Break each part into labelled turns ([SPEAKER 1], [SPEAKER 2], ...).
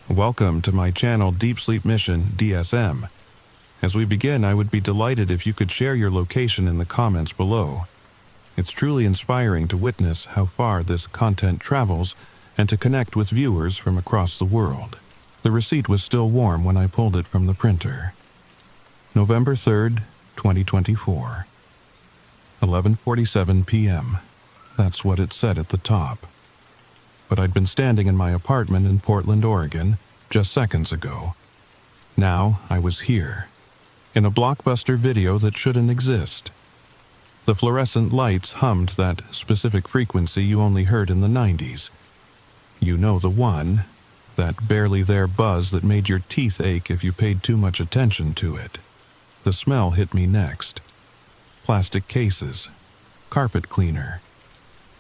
[SPEAKER 1] Welcome to my Channel Deep Sleep Mission-DSM. As we begin, I would be delighted if you could share your location in the comments below. It's truly inspiring to witness how far this content travels and to connect with viewers from across the world. The receipt was still warm when I pulled it from the printer. November 3rd, 2024. 11:47 p.m. That's what it said at the top. But I'd been standing in my apartment in Portland, Oregon, just seconds ago. Now I was here, in a blockbuster video that shouldn't exist. The fluorescent lights hummed that specific frequency you only heard in the 90s. You know the one, that barely there buzz that made your teeth ache if you paid too much attention to it. The smell hit me next. Plastic cases, carpet cleaner,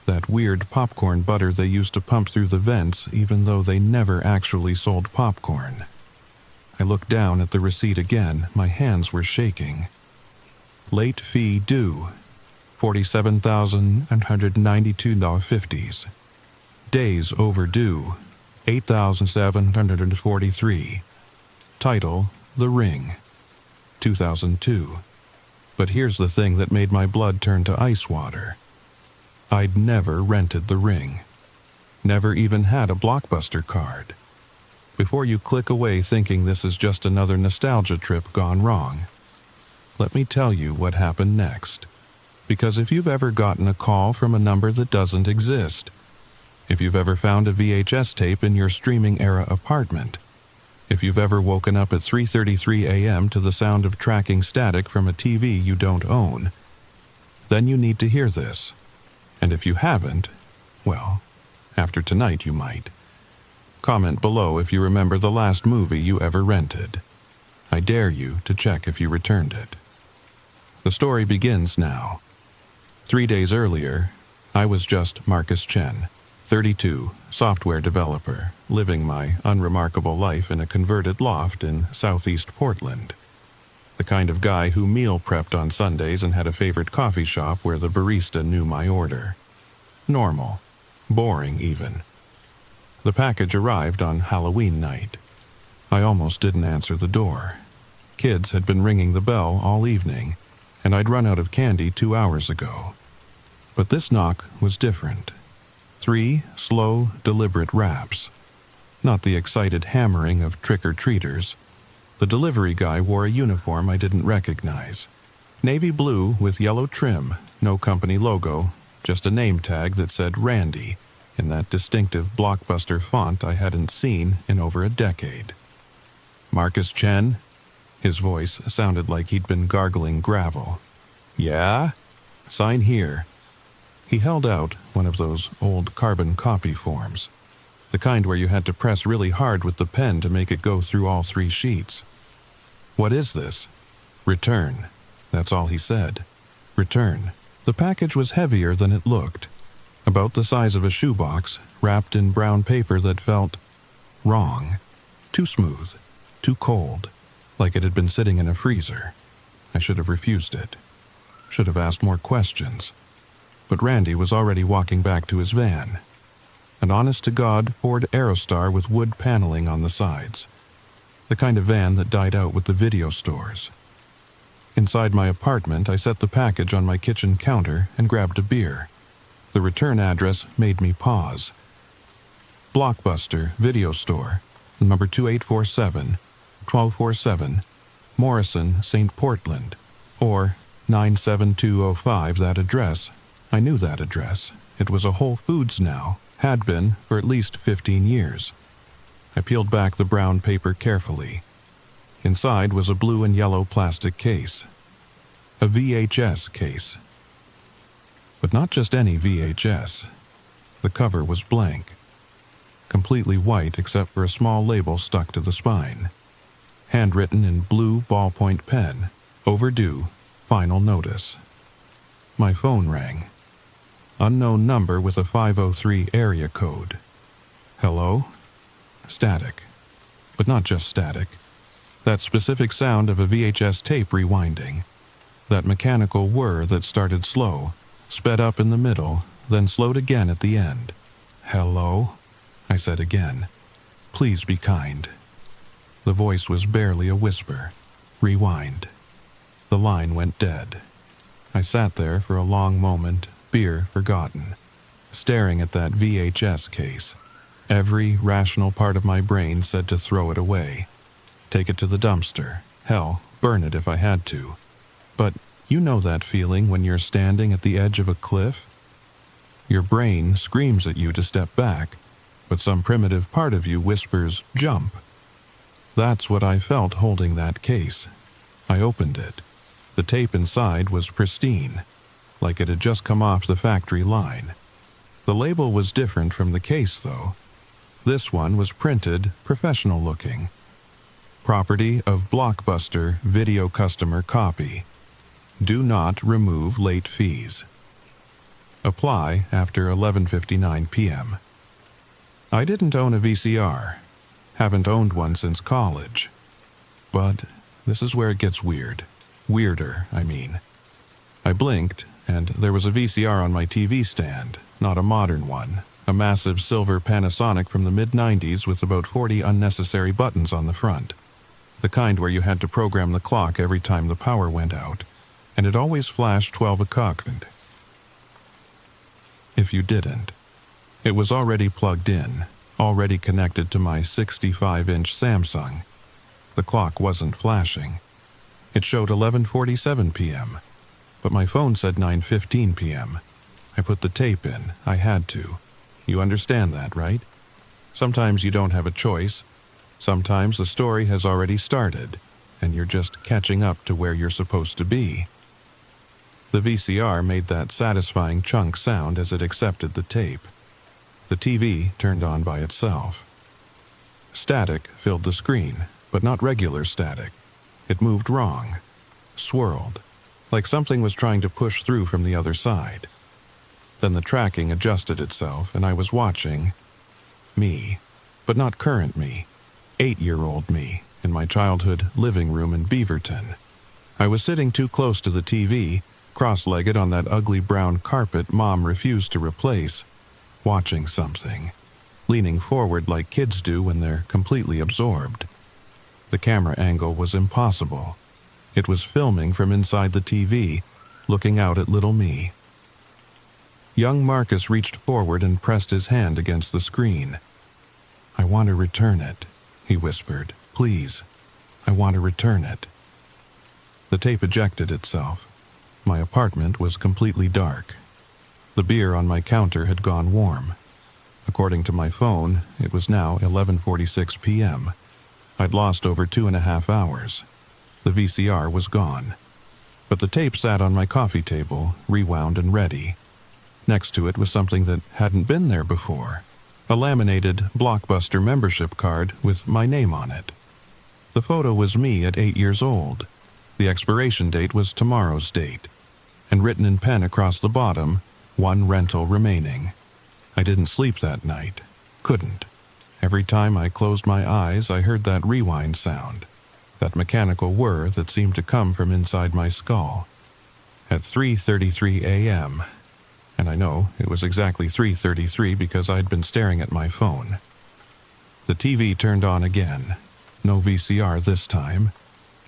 [SPEAKER 1] that weird popcorn butter they used to pump through the vents even though they never actually sold popcorn. I looked down at the receipt again, my hands were shaking. Late fee due, $47,192.50. Days overdue, 8,743. Title, The Ring, 2002. But here's the thing that made my blood turn to ice water. I'd never rented the Ring. Never even had a Blockbuster card. Before you click away thinking this is just another nostalgia trip gone wrong, let me tell you what happened next. Because if you've ever gotten a call from a number that doesn't exist, if you've ever found a VHS tape in your streaming-era apartment, if you've ever woken up at 3:33 a.m. to the sound of tracking static from a TV you don't own, then you need to hear this. And if you haven't, well, after tonight you might. Comment below if you remember the last movie you ever rented. I dare you to check if you returned it. The story begins now. 3 days earlier, I was just Marcus Chen, 32, software developer, living my unremarkable life in a converted loft in southeast Portland. The kind of guy who meal prepped on Sundays and had a favorite coffee shop where the barista knew my order. Normal. Boring, even. The package arrived on Halloween night. I almost didn't answer the door. Kids had been ringing the bell all evening, and I'd run out of candy 2 hours ago. But this knock was different. 3 slow, deliberate raps. Not the excited hammering of trick-or-treaters. The delivery guy wore a uniform I didn't recognize. Navy blue with yellow trim, no company logo, just a name tag that said Randy in that distinctive Blockbuster font I hadn't seen in over a decade. Marcus Chen? His voice sounded like he'd been gargling gravel. Yeah? Sign here. He held out one of those old carbon copy forms. The kind where you had to press really hard with the pen to make it go through all 3 sheets. What is this? Return. That's all he said. Return. The package was heavier than it looked. About the size of a shoebox, wrapped in brown paper that felt wrong. Too smooth. Too cold. Like it had been sitting in a freezer. I should have refused it. Should have asked more questions. But Randy was already walking back to his van. An honest-to-God Ford Aerostar with wood paneling on the sides. The kind of van that died out with the video stores. Inside my apartment, I set the package on my kitchen counter and grabbed a beer. The return address made me pause. Blockbuster Video Store, number 2847, 1247, Morrison, St. Portland, or 97205, that address. I knew that address. It was a Whole Foods now. Had been for at least 15 years. I peeled back the brown paper carefully. Inside was a blue and yellow plastic case. A VHS case. But not just any VHS. The cover was blank. Completely white except for a small label stuck to the spine. Handwritten in blue ballpoint pen. Overdue. Final notice. My phone rang. Unknown number with a 503 area code. Hello? Static. But not just static. That specific sound of a VHS tape rewinding. That mechanical whir that started slow, sped up in the middle, then slowed again at the end. Hello? I said again. Please be kind." The voice was barely a whisper. Rewind. The line went dead. I sat there for a long moment, beer forgotten, staring at that VHS case. Every rational part of my brain said to throw it away. Take it to the dumpster. Hell, burn it if I had to. But you know that feeling when you're standing at the edge of a cliff? Your brain screams at you to step back, but some primitive part of you whispers, "Jump." That's what I felt holding that case. I opened it. The tape inside was pristine, like it had just come off the factory line. The label was different from the case, though. This one was printed professional looking. Property of Blockbuster Video Customer Copy. Do not remove late fees. Apply after 11:59 p.m. I didn't own a VCR. Haven't owned one since college. But this is where it gets weird. Weirder, I mean. I blinked, and there was a VCR on my TV stand, not a modern one. A massive silver Panasonic from the mid-90s with about 40 unnecessary buttons on the front. The kind where you had to program the clock every time the power went out, and it always flashed 12 o'clock. If you didn't. It was already plugged in, already connected to my 65-inch Samsung. The clock wasn't flashing. It showed 11:47 p.m., but my phone said 9:15 p.m. I put the tape in. I had to. You understand that, right? Sometimes you don't have a choice. Sometimes the story has already started, and you're just catching up to where you're supposed to be. The VCR made that satisfying chunk sound as it accepted the tape. The TV turned on by itself. Static filled the screen, but not regular static. It moved wrong, swirled, like something was trying to push through from the other side. Then the tracking adjusted itself, and I was watching me, but not current me, 8-year-old me, in my childhood living room in Beaverton. I was sitting too close to the TV, cross-legged on that ugly brown carpet Mom refused to replace, watching something, leaning forward like kids do when they're completely absorbed. The camera angle was impossible. It was filming from inside the TV, looking out at little me. Young Marcus reached forward and pressed his hand against the screen. "I want to return it," he whispered. "Please, I want to return it." The tape ejected itself. My apartment was completely dark. The beer on my counter had gone warm. According to my phone, it was now 11:46 p.m. I'd lost over 2.5 hours. The VCR was gone. But the tape sat on my coffee table, rewound and ready. Next to it was something that hadn't been there before. A laminated Blockbuster membership card with my name on it. The photo was me at 8 years old. The expiration date was tomorrow's date. And written in pen across the bottom, 1 rental remaining. I didn't sleep that night. Couldn't. Every time I closed my eyes, I heard that rewind sound. That mechanical whir that seemed to come from inside my skull. At 3:33 a.m., and I know it was exactly 3:33 because I'd been staring at my phone. The TV turned on again. No VCR this time.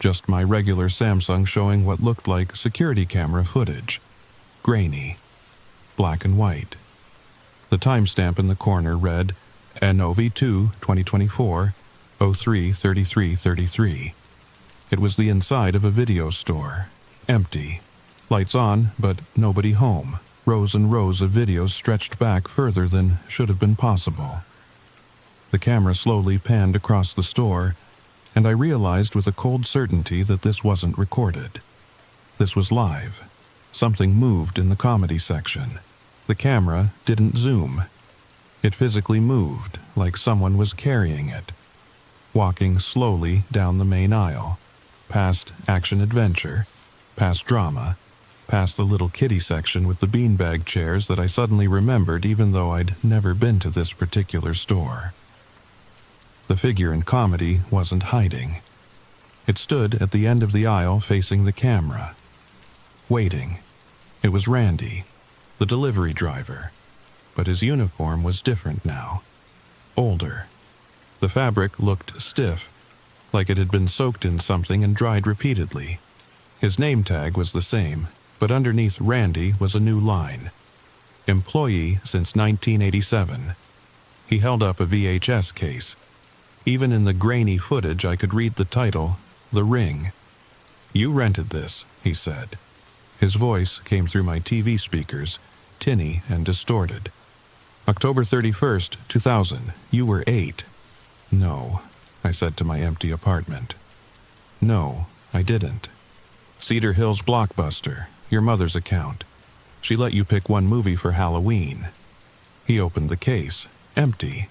[SPEAKER 1] Just my regular Samsung showing what looked like security camera footage. Grainy. Black and white. The timestamp in the corner read NOV2 2024 03:33:33. It was the inside of a video store. Empty. Lights on, but nobody home. Rows and rows of videos stretched back further than should have been possible. The camera slowly panned across the store, and I realized with a cold certainty that this wasn't recorded. This was live. Something moved in the comedy section. The camera didn't zoom. It physically moved, like someone was carrying it. Walking slowly down the main aisle, past action-adventure, past drama, past the little kiddie section with the beanbag chairs that I suddenly remembered even though I'd never been to this particular store. The figure in comedy wasn't hiding. It stood at the end of the aisle facing the camera. Waiting. It was Randy, the delivery driver, but his uniform was different now. Older. The fabric looked stiff, like it had been soaked in something and dried repeatedly. His name tag was the same, but underneath Randy was a new line. Employee since 1987. He held up a VHS case. Even in the grainy footage, I could read the title, The Ring. "You rented this," he said. His voice came through my TV speakers, tinny and distorted. "October 31st, 2000. You were 8. "No," I said to my empty apartment. "No, I didn't." "Cedar Hills Blockbuster, your mother's account. She let you pick one movie for Halloween." He opened the case, empty.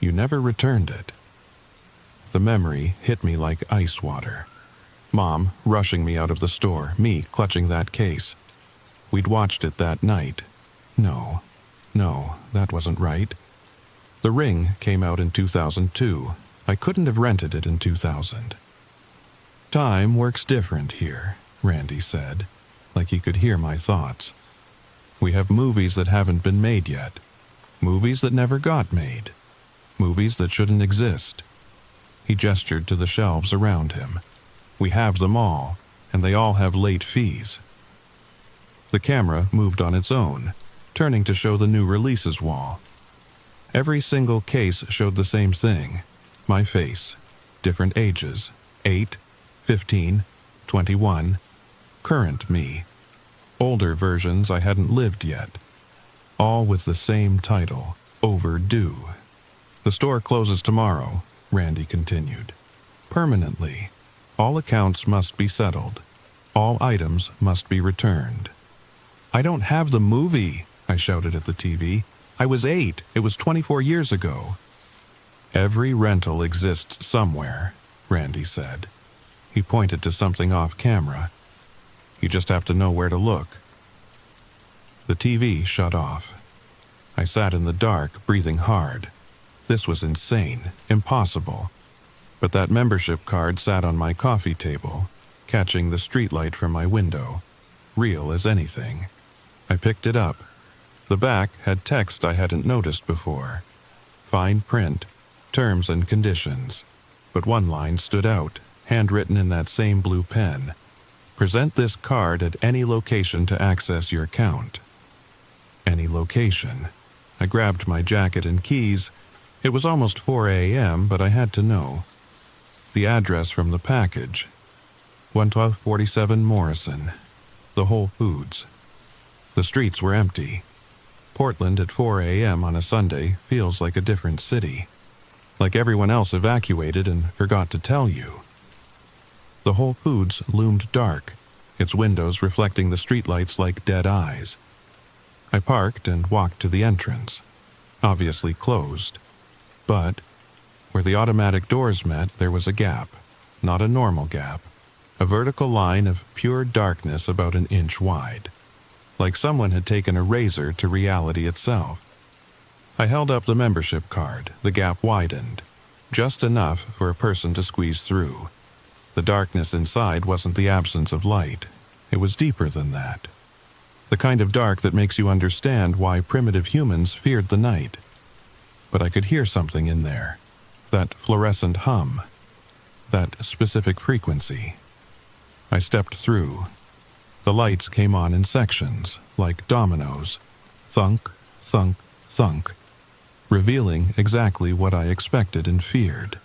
[SPEAKER 1] "You never returned it." The memory hit me like ice water. Mom rushing me out of the store, me clutching that case. We'd watched it that night. No, that wasn't right. The Ring came out in 2002. I couldn't have rented it in 2000. "Time works different here," Randy said, like he could hear my thoughts. "We have movies that haven't been made yet. Movies that never got made. Movies that shouldn't exist." He gestured to the shelves around him. "We have them all, and they all have late fees." The camera moved on its own, turning to show the new releases wall. Every single case showed the same thing. My face. Different ages. 8, 15, 21. Current me. Older versions I hadn't lived yet. All with the same title, Overdue. "The store closes tomorrow," Randy continued. "Permanently. All accounts must be settled. All items must be returned." "I don't have the movie," I shouted at the TV. "I was 8. It was 24 years ago." "Every rental exists somewhere," Randy said. He pointed to something off camera. "You just have to know where to look." The TV shut off. I sat in the dark, breathing hard. This was insane, impossible. But that membership card sat on my coffee table, catching the streetlight from my window. Real as anything. I picked it up. The back had text I hadn't noticed before. Fine print, terms and conditions. But one line stood out, handwritten in that same blue pen. "Present this card at any location to access your account." Any location. I grabbed my jacket and keys. It was almost 4 a.m., but I had to know. The address from the package. 11247 Morrison. The Whole Foods. The streets were empty. Portland at 4 a.m. on a Sunday feels like a different city. Like everyone else evacuated and forgot to tell you. The Whole Foods loomed dark, its windows reflecting the streetlights like dead eyes. I parked and walked to the entrance. Obviously closed. But where the automatic doors met, there was a gap. Not a normal gap. A vertical line of pure darkness about an inch wide. Like someone had taken a razor to reality itself. I held up the membership card. The gap widened. Just enough for a person to squeeze through. The darkness inside wasn't the absence of light. It was deeper than that. The kind of dark that makes you understand why primitive humans feared the night. But I could hear something in there. That fluorescent hum. That specific frequency. I stepped through. The lights came on in sections, like dominoes. Thunk, thunk, thunk. Revealing exactly what I expected and feared.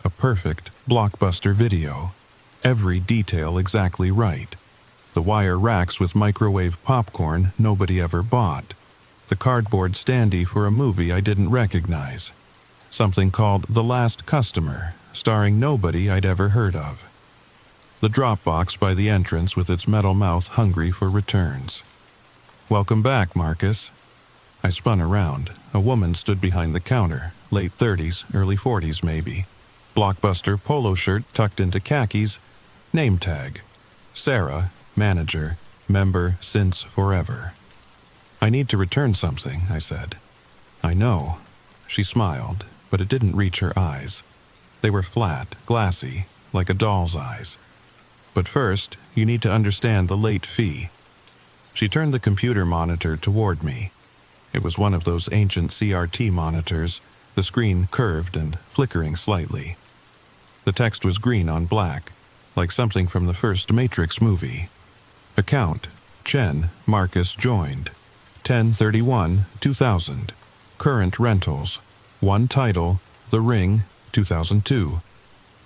[SPEAKER 1] A perfect blockbuster video. Every detail exactly right. The wire racks with microwave popcorn nobody ever bought. The cardboard standee for a movie I didn't recognize. Something called The Last Customer, starring nobody I'd ever heard of. The drop box by the entrance with its metal mouth hungry for returns. "Welcome back, Marcus." I spun around. A woman stood behind the counter, late 30s, early 40s maybe. Blockbuster polo shirt tucked into khakis, name tag. Sarah, manager, member since forever. "I need to return something," I said. "I know." She smiled, but it didn't reach her eyes. They were flat, glassy, like a doll's eyes. "But first, you need to understand the late fee." She turned the computer monitor toward me. It was one of those ancient CRT monitors, the screen curved and flickering slightly. The text was green on black, like something from the first Matrix movie. Account: Chen Marcus joined. 10/31/2000. Current rentals. One title: The Ring, 2002.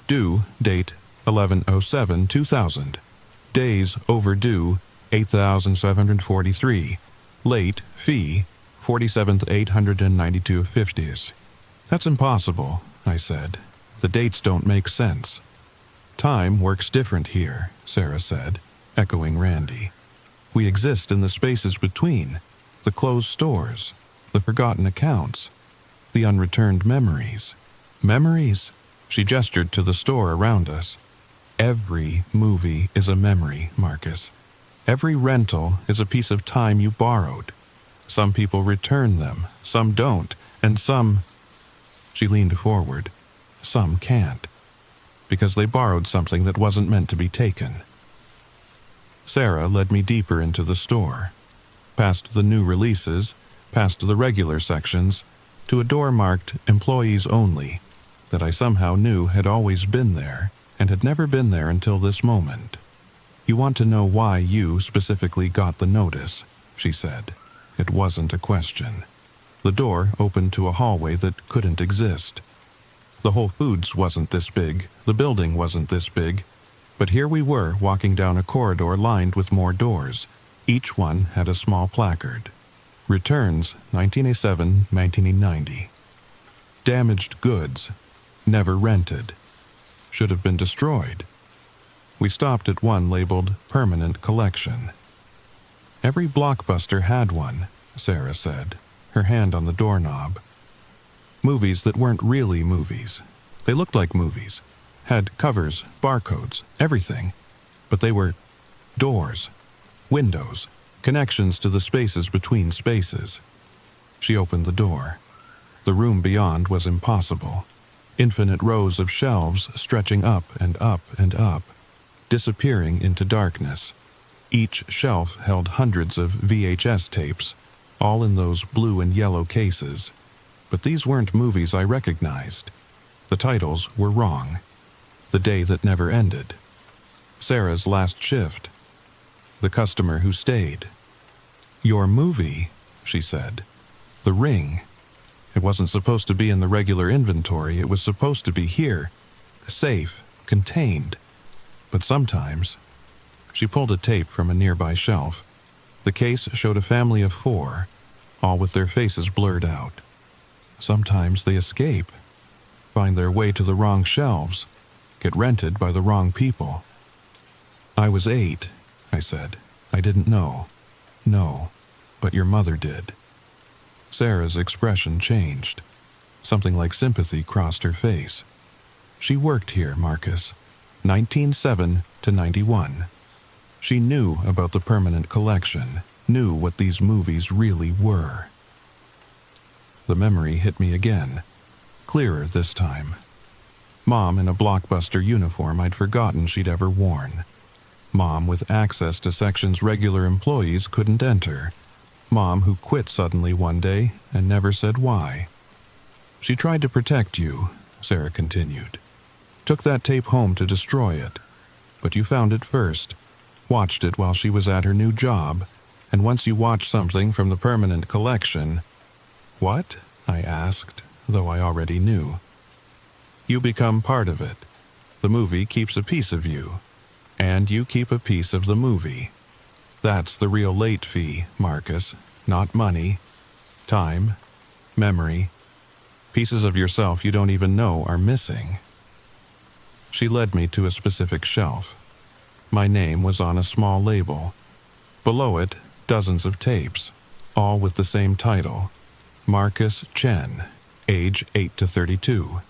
[SPEAKER 1] Due date: 11/07/2000. Days overdue: 8,743. Late fee: 47,892.50. That's impossible, I said. The dates don't make sense. Time works different here, Sarah said, echoing Randy. We exist in the spaces between, the closed stores, the forgotten accounts, the unreturned memories. Memories? She gestured to the store around us. Every movie is a memory, Marcus. Every rental is a piece of time you borrowed. Some people return them, some don't, and some... She leaned forward. Some can't, because they borrowed something that wasn't meant to be taken. Sarah led me deeper into the store, past the new releases, past the regular sections, to a door marked Employees Only, that I somehow knew had always been there and had never been there until this moment. You want to know why you specifically got the notice, she said. It wasn't a question. The door opened to a hallway that couldn't exist. The Whole Foods wasn't this big, the building wasn't this big, but here we were walking down a corridor lined with more doors. Each one had a small placard. Returns 1987-1990. Damaged goods. Never rented. Should have been destroyed. We stopped at one labeled Permanent Collection. Every Blockbuster had one, Sarah said, her hand on the doorknob. Movies that weren't really movies. They looked like movies. Had covers, barcodes, everything. But they were doors, windows, connections to the spaces between spaces. She opened the door. The room beyond was impossible. Infinite rows of shelves stretching up and up and up, disappearing into darkness. Each shelf held hundreds of VHS tapes, all in those blue and yellow cases. But these weren't movies I recognized. The titles were wrong. The Day That Never Ended. Sarah's Last Shift. The Customer Who Stayed. Your movie, she said. The Ring. It wasn't supposed to be in the regular inventory. It was supposed to be here. Safe. Contained. But sometimes... She pulled a tape from a nearby shelf. The case showed a family of 4, all with their faces blurred out. Sometimes they escape, find their way to the wrong shelves, get rented by the wrong people. I was 8, I said. I didn't know. No, but your mother did. Sarah's expression changed. Something like sympathy crossed her face. She worked here, Marcus, 1907 to 91. She knew about the permanent collection, knew what these movies really were. The memory hit me again, clearer this time. Mom in a Blockbuster uniform I'd forgotten she'd ever worn. Mom with access to sections regular employees couldn't enter. Mom who quit suddenly one day and never said why. She tried to protect you, Sarah continued. Took that tape home to destroy it. But you found it first, watched it while she was at her new job, and once you watch something from the permanent collection... What? I asked, though I already knew. You become part of it. The movie keeps a piece of you, and you keep a piece of the movie. That's the real late fee, Marcus, not money. Time, memory, pieces of yourself you don't even know are missing. She led me to a specific shelf. My name was on a small label. Below it, dozens of tapes, all with the same title. Marcus Chen, age 8 to 32.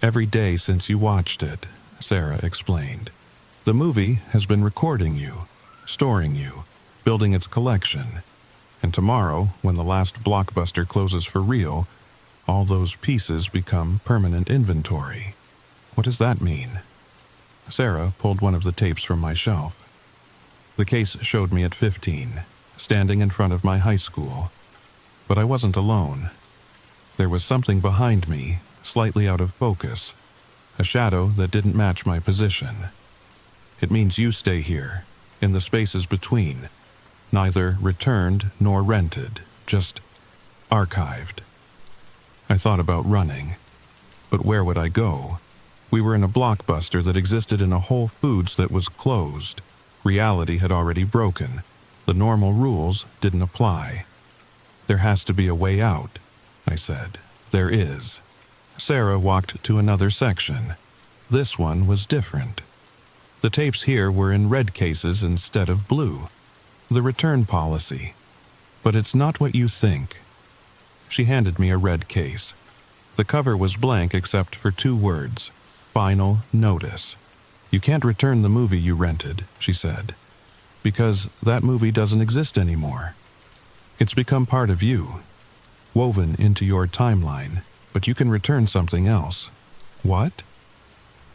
[SPEAKER 1] Every day since you watched it, Sarah explained. The movie has been recording you, storing you, building its collection. And tomorrow, when the last Blockbuster closes for real, all those pieces become permanent inventory. What does that mean? Sarah pulled one of the tapes from my shelf. The case showed me at 15, standing in front of my high school. But I wasn't alone. There was something behind me, slightly out of focus, a shadow that didn't match my position. It means you stay here, in the spaces between, neither returned nor rented, just archived. I thought about running, but where would I go? We were in a Blockbuster that existed in a Whole Foods that was closed. Reality had already broken. The normal rules didn't apply. There has to be a way out, I said. There is. Sarah walked to another section. This one was different. The tapes here were in red cases instead of blue. The return policy. But it's not what you think. She handed me a red case. The cover was blank except for 2 words. Final notice. You can't return the movie you rented, she said, because that movie doesn't exist anymore. It's become part of you, woven into your timeline, but you can return something else. What?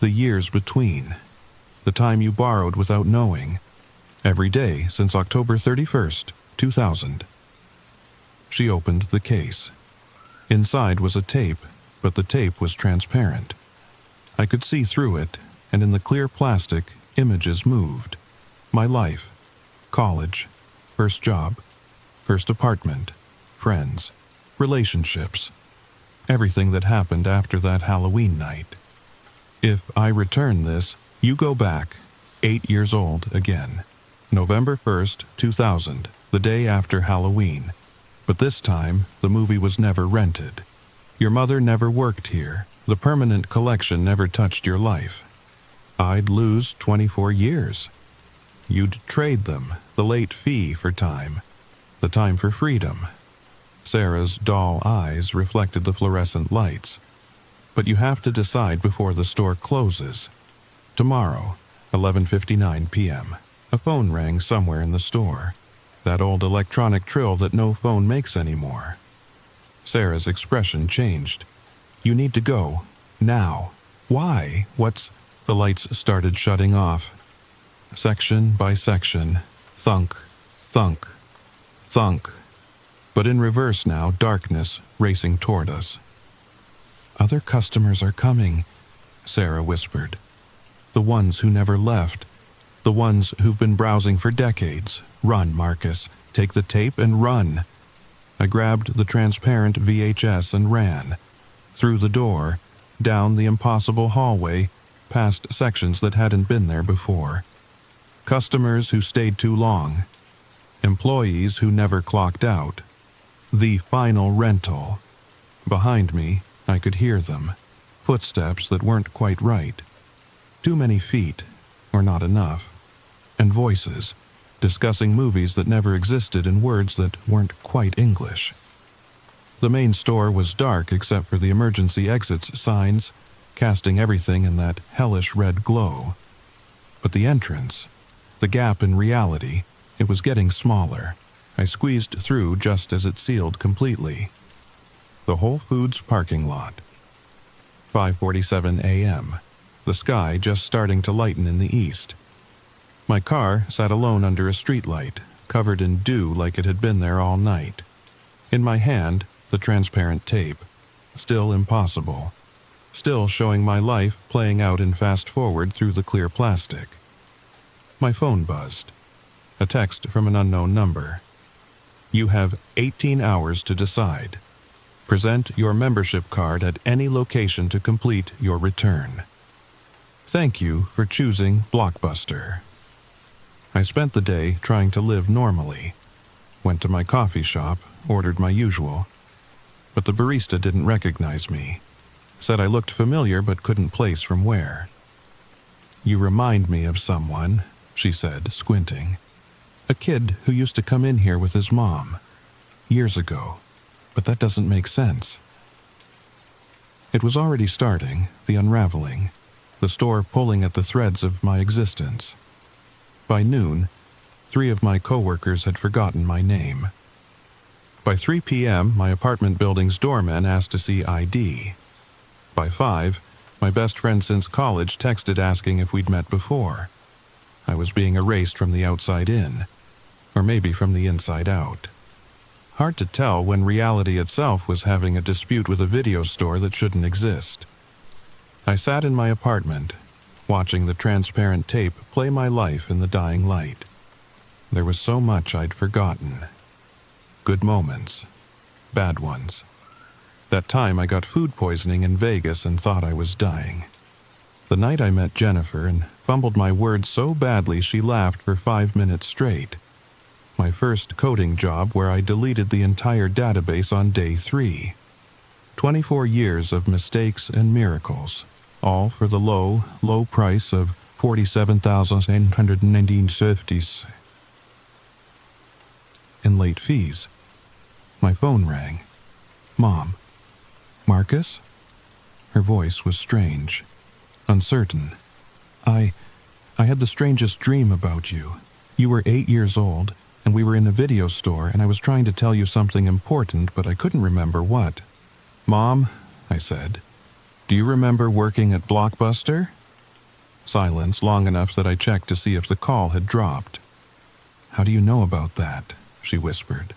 [SPEAKER 1] The years between. The time you borrowed without knowing. Every day since October 31st, 2000. She opened the case. Inside was a tape, but the tape was transparent. I could see through it, and in the clear plastic, images moved. My life, college, first job, first apartment, friends, relationships, everything that happened after that Halloween night. If I return this, you go back, 8 years old again. November 1st, 2000, the day after Halloween. But this time, the movie was never rented. Your mother never worked here. The permanent collection never touched your life. I'd lose 24 years. You'd trade them, the late fee for time, the time for freedom. Sarah's doll eyes reflected the fluorescent lights. But you have to decide before the store closes. Tomorrow, 11:59 p.m. A phone rang somewhere in the store. That old electronic trill that no phone makes anymore. Sarah's expression changed. You need to go. Now. Why? What's... The lights started shutting off. Section by section. Thunk. Thunk. Thunk. But in reverse now, darkness racing toward us. Other customers are coming, Sarah whispered. The ones who never left. The ones who've been browsing for decades. Run, Marcus. Take the tape and run. I grabbed the transparent VHS and ran. Through the door, down the impossible hallway, past sections that hadn't been there before. Customers who stayed too long. Employees who never clocked out. The final rental. Behind me, I could hear them. Footsteps that weren't quite right. Too many feet, or not enough. And voices, discussing movies that never existed in words that weren't quite English. The main store was dark except for the emergency exits signs, casting everything in that hellish red glow. But the entrance, the gap in reality, it was getting smaller. I squeezed through just as it sealed completely. The Whole Foods parking lot. 5:47 a.m. The sky just starting to lighten in the east. My car sat alone under a streetlight, covered in dew like it had been there all night. In my hand, the transparent tape. Still impossible. Still showing my life playing out in fast-forward through the clear plastic. My phone buzzed. A text from an unknown number. You have 18 hours to decide. Present your membership card at any location to complete your return. Thank you for choosing Blockbuster. I spent the day trying to live normally. Went to my coffee shop, ordered my usual. But the barista didn't recognize me. Said I looked familiar but couldn't place from where. You remind me of someone, she said, squinting. A kid who used to come in here with his mom. Years ago. But that doesn't make sense. It was already starting, the unraveling. The store pulling at the threads of my existence. By noon, 3 of my coworkers had forgotten my name. By 3 p.m., my apartment building's doorman asked to see ID. By 5, my best friend since college texted asking if we'd met before. I was being erased from the outside in, or maybe from the inside out. Hard to tell when reality itself was having a dispute with a video store that shouldn't exist. I sat in my apartment, watching the transparent tape play my life in the dying light. There was so much I'd forgotten. Good moments, bad ones. That time I got food poisoning in Vegas and thought I was dying. The night I met Jennifer and fumbled my words so badly she laughed for 5 minutes straight. My first coding job where I deleted the entire database on day 3. 24 years of mistakes and miracles, all for the low price of $47,819.50 in late fees. My phone rang. Mom. Marcus? Her voice was strange, uncertain. I had the strangest dream about you. You were 8 years old, and we were in a video store, and I was trying to tell you something important, but I couldn't remember what. Mom, I said, do you remember working at Blockbuster? Silence long enough that I checked to see if the call had dropped. How do you know about that? She whispered.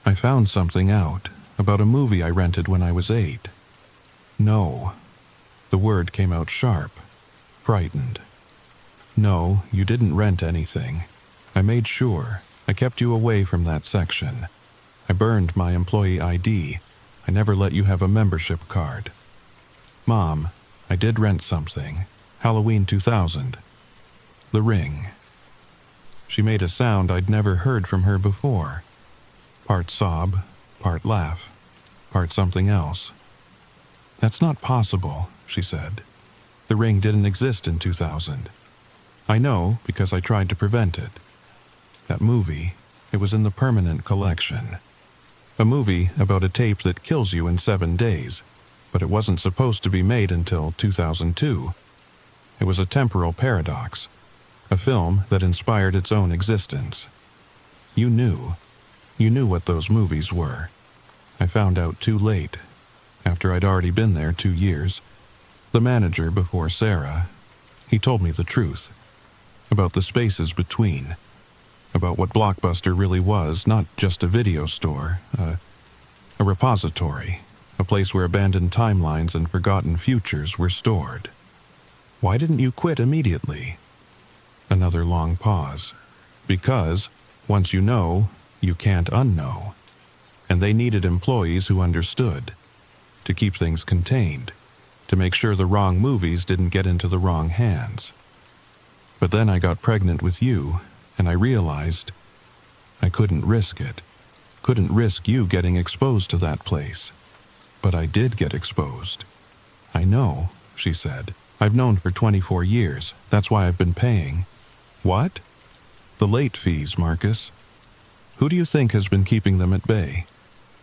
[SPEAKER 1] I found something out about a movie I rented when I was 8. No. The word came out sharp, frightened. No, you didn't rent anything. I made sure. I kept you away from that section. I burned my employee ID. I never let you have a membership card. Mom, I did rent something. Halloween 2000. The Ring. She made a sound I'd never heard from her before. Part sob, part laugh, part something else. That's not possible, she said. The ring didn't exist in 2000. I know because I tried to prevent it. That movie, it was in the permanent collection. A movie about a tape that kills you in 7 days, but it wasn't supposed to be made until 2002. It was a temporal paradox, a film that inspired its own existence. You knew what those movies were. I found out too late, after I'd already been there 2 years. The manager before Sarah, he told me the truth, about the spaces between, about what Blockbuster really was, not just a video store, a repository, a place where abandoned timelines and forgotten futures were stored. Why didn't you quit immediately? Another long pause. Because, once you know, you can't unknow. And they needed employees who understood, to keep things contained, to make sure the wrong movies didn't get into the wrong hands. But then I got pregnant with you, and I realized I couldn't risk it. Couldn't risk you getting exposed to that place. But I did get exposed. I know, she said. I've known for 24 years. That's why I've been paying. What? The late fees, Marcus. Who do you think has been keeping them at bay?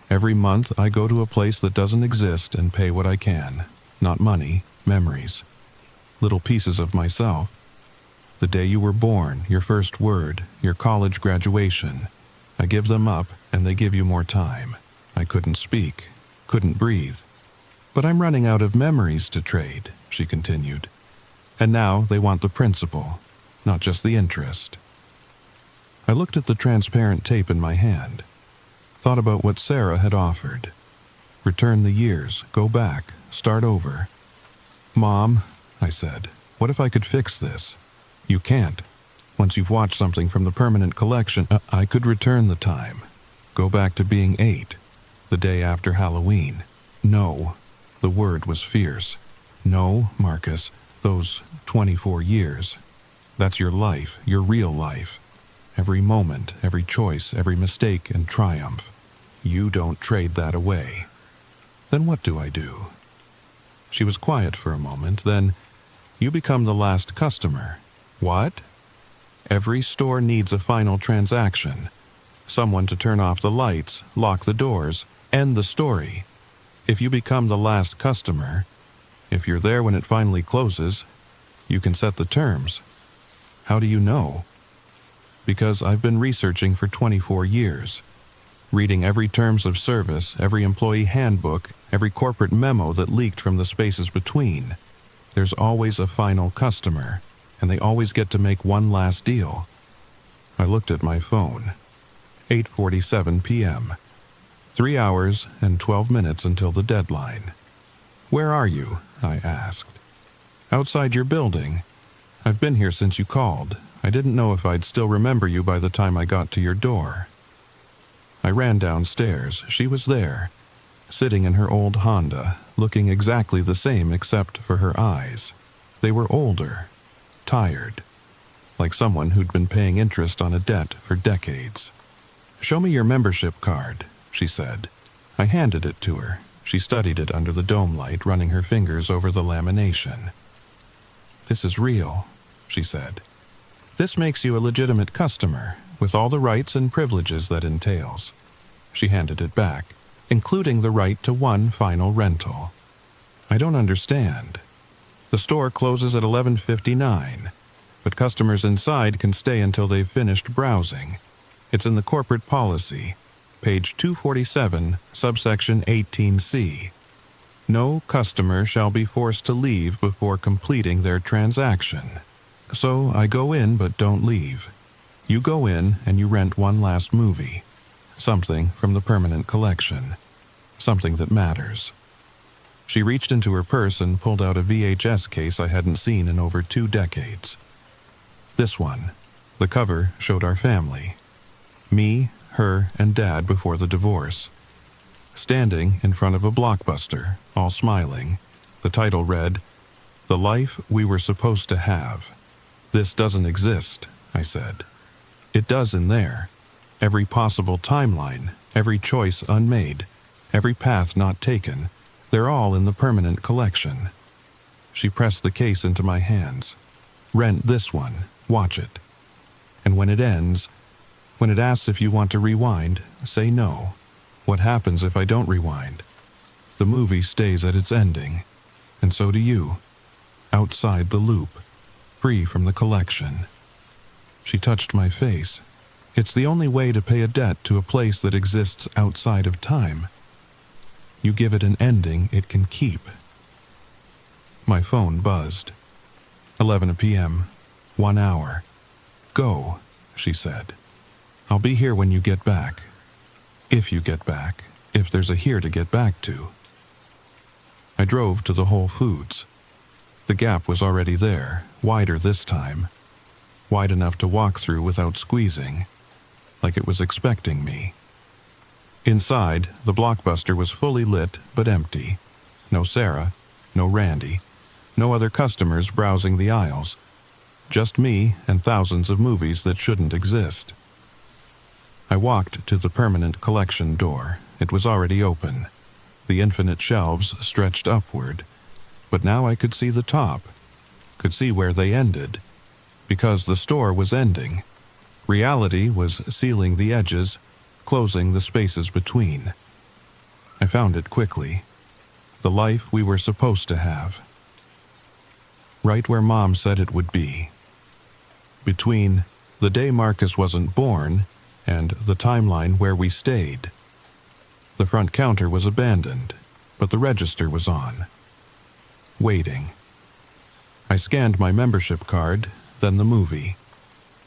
[SPEAKER 1] Every month I go to a place that doesn't exist and pay what I can. Not money, memories. Little pieces of myself. The day you were born, your first word, your college graduation. I give them up and they give you more time. I couldn't speak, couldn't breathe. But I'm running out of memories to trade, she continued. And now they want the principal, not just the interest. I looked at the transparent tape in my hand, thought about what Sarah had offered. Return the years, go back, start over. Mom, I said, what if I could fix this? You can't. Once you've watched something from the permanent collection, I could return the time. Go back to being 8, the day after Halloween. No, the word was fierce. No, Marcus, those 24 years. That's your life, your real life. Every moment, every choice, every mistake and triumph. You don't trade that away. Then what do I do? She was quiet for a moment, then, you become the last customer. What? Every store needs a final transaction. Someone to turn off the lights, lock the doors, end the story. If you become the last customer, if you're there when it finally closes, you can set the terms. How do you know? Because I've been researching for 24 years, reading every terms of service, every employee handbook, every corporate memo that leaked from the spaces between. There's always a final customer, and they always get to make one last deal. I looked at my phone. 8:47 p.m. 3 hours and 12 minutes until the deadline. "Where are you?" I asked. "Outside your building. I've been here since you called. I didn't know if I'd still remember you by the time I got to your door." I ran downstairs. She was there, sitting in her old Honda, looking exactly the same except for her eyes. They were older, tired, like someone who'd been paying interest on a debt for decades. "Show me your membership card," she said. I handed it to her. She studied it under the dome light, running her fingers over the lamination. "This is real," she said. "This makes you a legitimate customer, with all the rights and privileges that entails." She handed it back, including the right to one final rental. "I don't understand. The store closes at 11:59, but customers inside can stay until they've finished browsing. It's in the corporate policy, page 247, subsection 18C. No customer shall be forced to leave before completing their transaction. So I go in but don't leave. You go in and you rent one last movie, something from the permanent collection, something that matters." She reached into her purse and pulled out a VHS case I hadn't seen in over 2 decades. This one. The cover showed our family. Me, her, and Dad before the divorce. Standing in front of a Blockbuster, all smiling. The title read, "The Life We Were Supposed to Have." "This doesn't exist," I said. "It does in there. Every possible timeline, every choice unmade, every path not taken, they're all in the permanent collection." She pressed the case into my hands. "Rent this one, watch it. And when it ends, when it asks if you want to rewind, say no. What happens if I don't rewind? The movie stays at its ending, and so do you, outside the loop, free from the collection." She touched my face. "It's the only way to pay a debt to a place that exists outside of time. You give it an ending it can keep." My phone buzzed. 11 p.m., 1 hour. "Go," she said. "I'll be here when you get back. If you get back, if there's a here to get back to." I drove to the Whole Foods. The gap was already there, wider this time. Wide enough to walk through without squeezing, like it was expecting me. Inside, the Blockbuster was fully lit but empty. No Sarah, no Randy, no other customers browsing the aisles. Just me and thousands of movies that shouldn't exist. I walked to the permanent collection door. It was already open. The infinite shelves stretched upward. But now I could see the top, could see where they ended. Because the store was ending. Reality was sealing the edges, closing the spaces between. I found it quickly. The life we were supposed to have. Right where Mom said it would be. Between the day Marcus wasn't born and the timeline where we stayed. The front counter was abandoned, but the register was on. Waiting. I scanned my membership card, then the movie.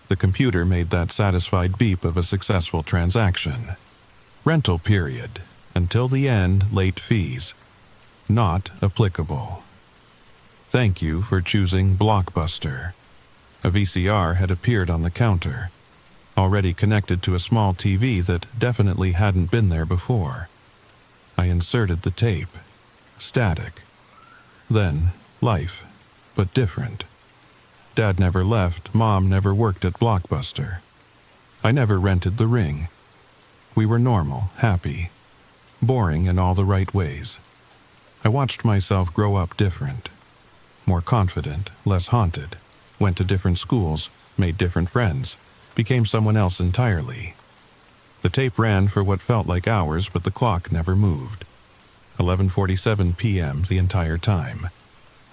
[SPEAKER 1] The computer made that satisfied beep of a successful transaction. Rental period. Until the end, late fees. Not applicable. Thank you for choosing Blockbuster. A VCR had appeared on the counter, already connected to a small TV that definitely hadn't been there before. I inserted the tape. Static. Then, life, but different. Dad never left, Mom never worked at Blockbuster. I never rented the ring. We were normal, happy, boring in all the right ways. I watched myself grow up different. More confident, less haunted. Went to different schools, made different friends, became someone else entirely. The tape ran for what felt like hours, but the clock never moved. 11:47 p.m. the entire time.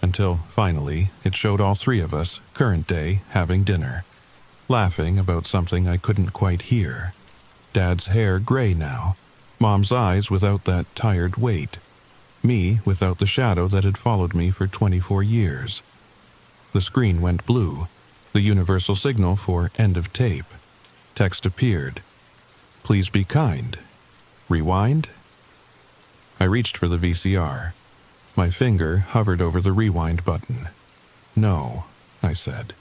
[SPEAKER 1] Until, finally, it showed all three of us, current day, having dinner. Laughing about something I couldn't quite hear. Dad's hair gray now. Mom's eyes without that tired weight. Me without the shadow that had followed me for 24 years. The screen went blue, the universal signal for end of tape. Text appeared. Please be kind. Rewind? I reached for the VCR. My finger hovered over the rewind button. No, I said.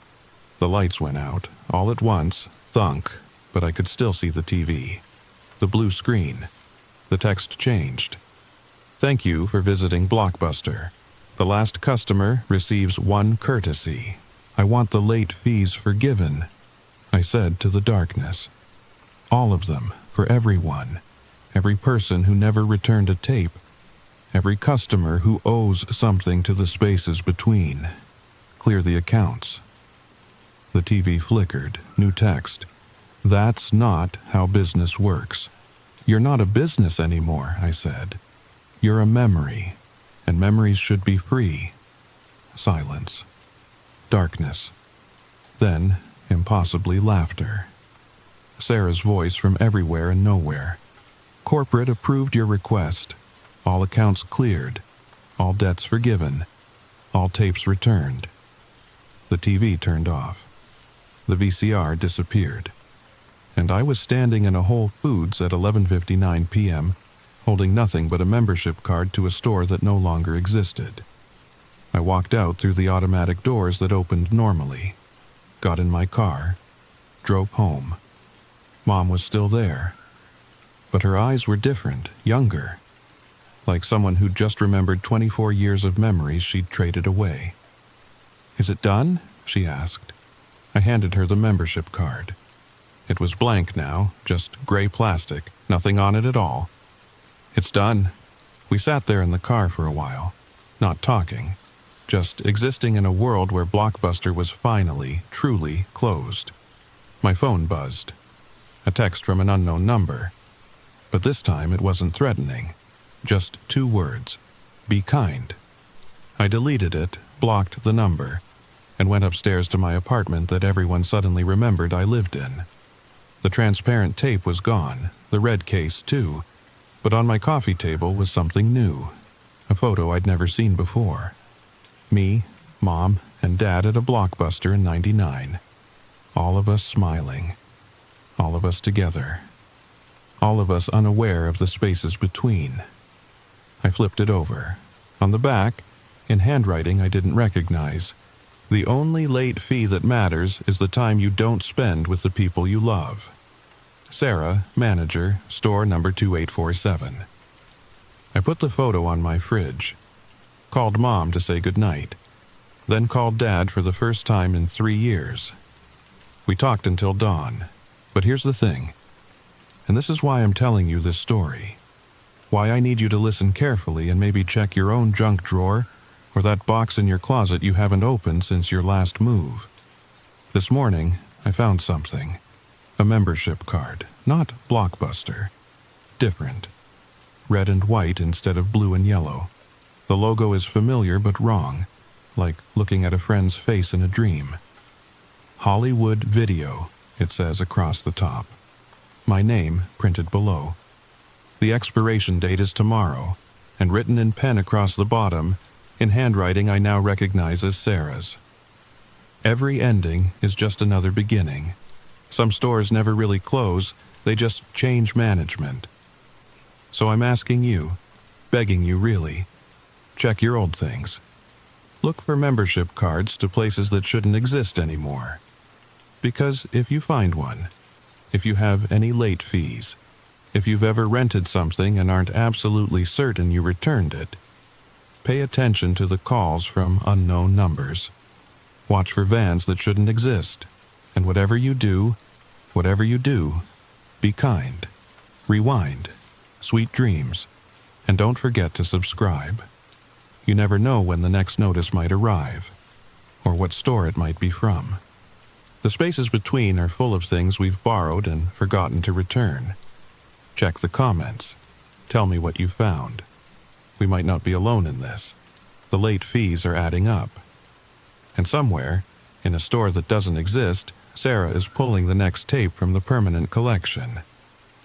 [SPEAKER 1] The lights went out, all at once, thunk, but I could still see the TV. The blue screen. The text changed. Thank you for visiting Blockbuster. The last customer receives 1 courtesy. I want the late fees forgiven, I said to the darkness. All of them, for everyone. Every person who never returned a tape. Every customer who owes something to the spaces between. Clear the accounts. The TV flickered. New text. That's not how business works. You're not a business anymore, I said. You're a memory, and memories should be free. Silence. Darkness. Then, impossibly, laughter. Sarah's voice from everywhere and nowhere. Corporate approved your request. All accounts cleared. All debts forgiven. All tapes returned. The TV turned off. The VCR disappeared. And I was standing in a Whole Foods at 11:59 p.m., holding nothing but a membership card to a store that no longer existed. I walked out through the automatic doors that opened normally, got in my car, drove home. Mom was still there, but her eyes were different, younger, like someone who'd just remembered 24 years of memories she'd traded away. Is it done? She asked. I handed her the membership card. It was blank now, just gray plastic, nothing on it at all. It's done. We sat there in the car for a while, not talking, just existing in a world where Blockbuster was finally, truly closed. My phone buzzed. A text from an unknown number. But this time it wasn't threatening. Just 2 words. Be kind. I deleted it, blocked the number, and went upstairs to my apartment that everyone suddenly remembered I lived in. The transparent tape was gone, the red case too, but on my coffee table was something new. A photo I'd never seen before. Me, Mom, and Dad at a Blockbuster in '99. All of us smiling. All of us together. All of us unaware of the spaces between. I flipped it over. On the back, in handwriting I didn't recognize, the only late fee that matters is the time you don't spend with the people you love. Sarah, manager, store number 2847. I put the photo on my fridge. Called Mom to say goodnight. Then called Dad for the first time in 3 years. We talked until dawn. But here's the thing. And this is why I'm telling you this story. Why I need you to listen carefully and maybe check your own junk drawer or that box in your closet you haven't opened since your last move. This morning, I found something. A membership card, not Blockbuster. Different. Red and white instead of blue and yellow. The logo is familiar but wrong, like looking at a friend's face in a dream. Hollywood Video, it says across the top. My name printed below. The expiration date is tomorrow, and written in pen across the bottom, in handwriting I now recognize as Sarah's. Every ending is just another beginning. Some stores never really close, they just change management. So I'm asking you, begging you really, check your old things. Look for membership cards to places that shouldn't exist anymore. Because if you find one, if you have any late fees, if you've ever rented something and aren't absolutely certain you returned it, pay attention to the calls from unknown numbers. Watch for vans that shouldn't exist. And whatever you do, be kind. Rewind. Sweet dreams. And don't forget to subscribe. You never know when the next notice might arrive, or what store it might be from. The spaces between are full of things we've borrowed and forgotten to return. Check the comments. Tell me what you found. We might not be alone in this. The late fees are adding up. And somewhere, in a store that doesn't exist, Sarah is pulling the next tape from the permanent collection.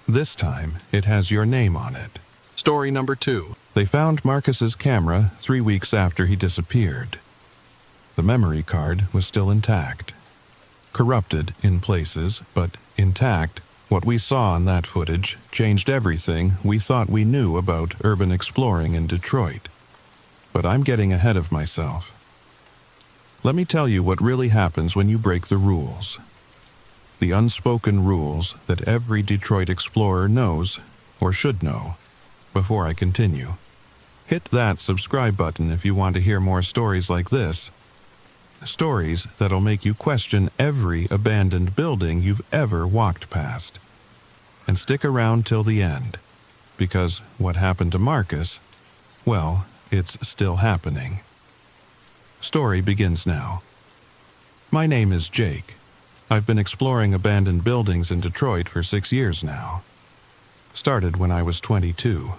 [SPEAKER 1] This time, it has your name on it. Story number 2. They found Marcus's camera 3 weeks after he disappeared. The memory card was still intact. Corrupted in places, but intact What we saw in that footage changed everything we thought we knew about urban exploring in Detroit. But I'm getting ahead of myself. Let me tell you what really happens when you break the rules. The unspoken rules that every Detroit explorer knows, or should know. Before I continue, hit that subscribe button if you want to hear more stories like this. Stories that'll make you question every abandoned building you've ever walked past. And stick around till the end, because what happened to Marcus, well, it's still happening. Story begins now. My name is Jake. I've been exploring abandoned buildings in Detroit for 6 years now. Started when I was 22,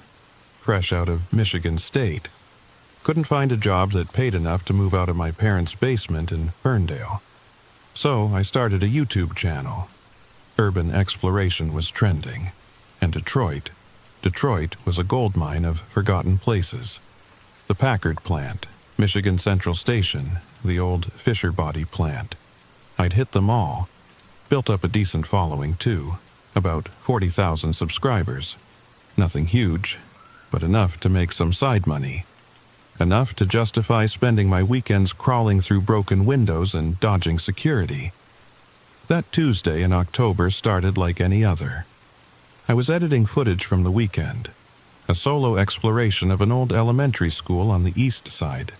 [SPEAKER 1] fresh out of Michigan State. Couldn't find a job that paid enough to move out of my parents' basement in Ferndale. So I started a YouTube channel. Urban exploration was trending, and Detroit was a goldmine of forgotten places. The Packard plant, Michigan Central Station, the old Fisher Body plant. I'd hit them all. Built up a decent following too, about 40,000 subscribers. Nothing huge, but enough to make some side money. Enough to justify spending my weekends crawling through broken windows and dodging security. That Tuesday in October started like any other. I was editing footage from the weekend, a solo exploration of an old elementary school on the east side.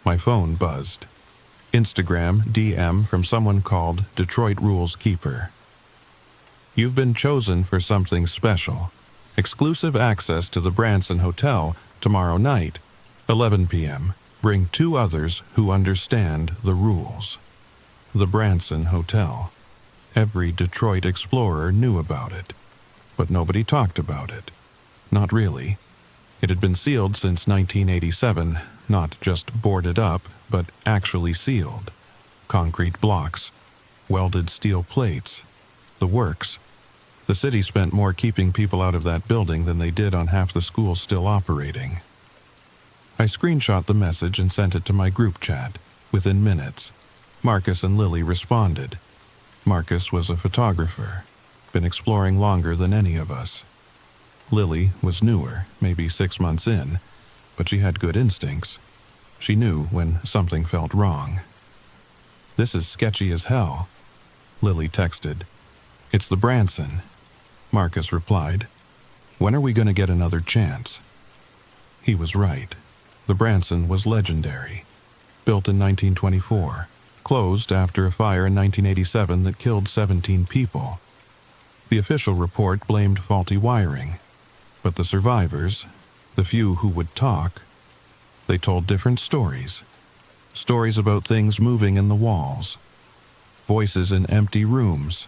[SPEAKER 1] My phone buzzed. Instagram DM from someone called Detroit Rules Keeper. You've been chosen for something special. Exclusive access to the Branson Hotel tomorrow night, 11 p.m. Bring 2 others who understand the rules. The Branson Hotel. Every Detroit explorer knew about it, but nobody talked about it. Not really. It had been sealed since 1987, not just boarded up, but actually sealed. Concrete blocks, welded steel plates, the works. The city spent more keeping people out of that building than they did on half the schools still operating. I screenshot the message and sent it to my group chat. Within minutes, Marcus and Lily responded. Marcus was a photographer, been exploring longer than any of us. Lily was newer, maybe 6 months in, but she had good instincts. She knew when something felt wrong. This is sketchy as hell, Lily texted. It's the Branson, Marcus replied. When are we going to get another chance? He was right. The Branson was legendary. Built in 1924, closed after a fire in 1987 that killed 17 people. The official report blamed faulty wiring, but the survivors, the few who would talk, they told different stories. Stories about things moving in the walls. Voices in empty rooms.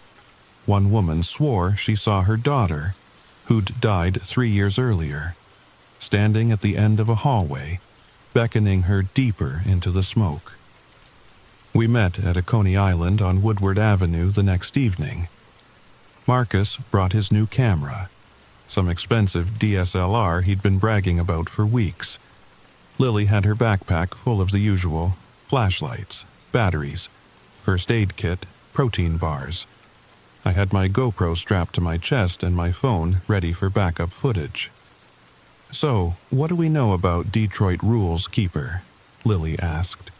[SPEAKER 1] One woman swore she saw her daughter, who'd died 3 years earlier, standing at the end of a hallway, beckoning her deeper into the smoke. We met at a Coney Island on Woodward Avenue the next evening. Marcus brought his new camera, some expensive DSLR he'd been bragging about for weeks. Lily had her backpack full of the usual: flashlights, batteries, first aid kit, protein bars. I had my GoPro strapped to my chest and my phone ready for backup footage. So, what do we know about Detroit Rules Keeper? Lily asked,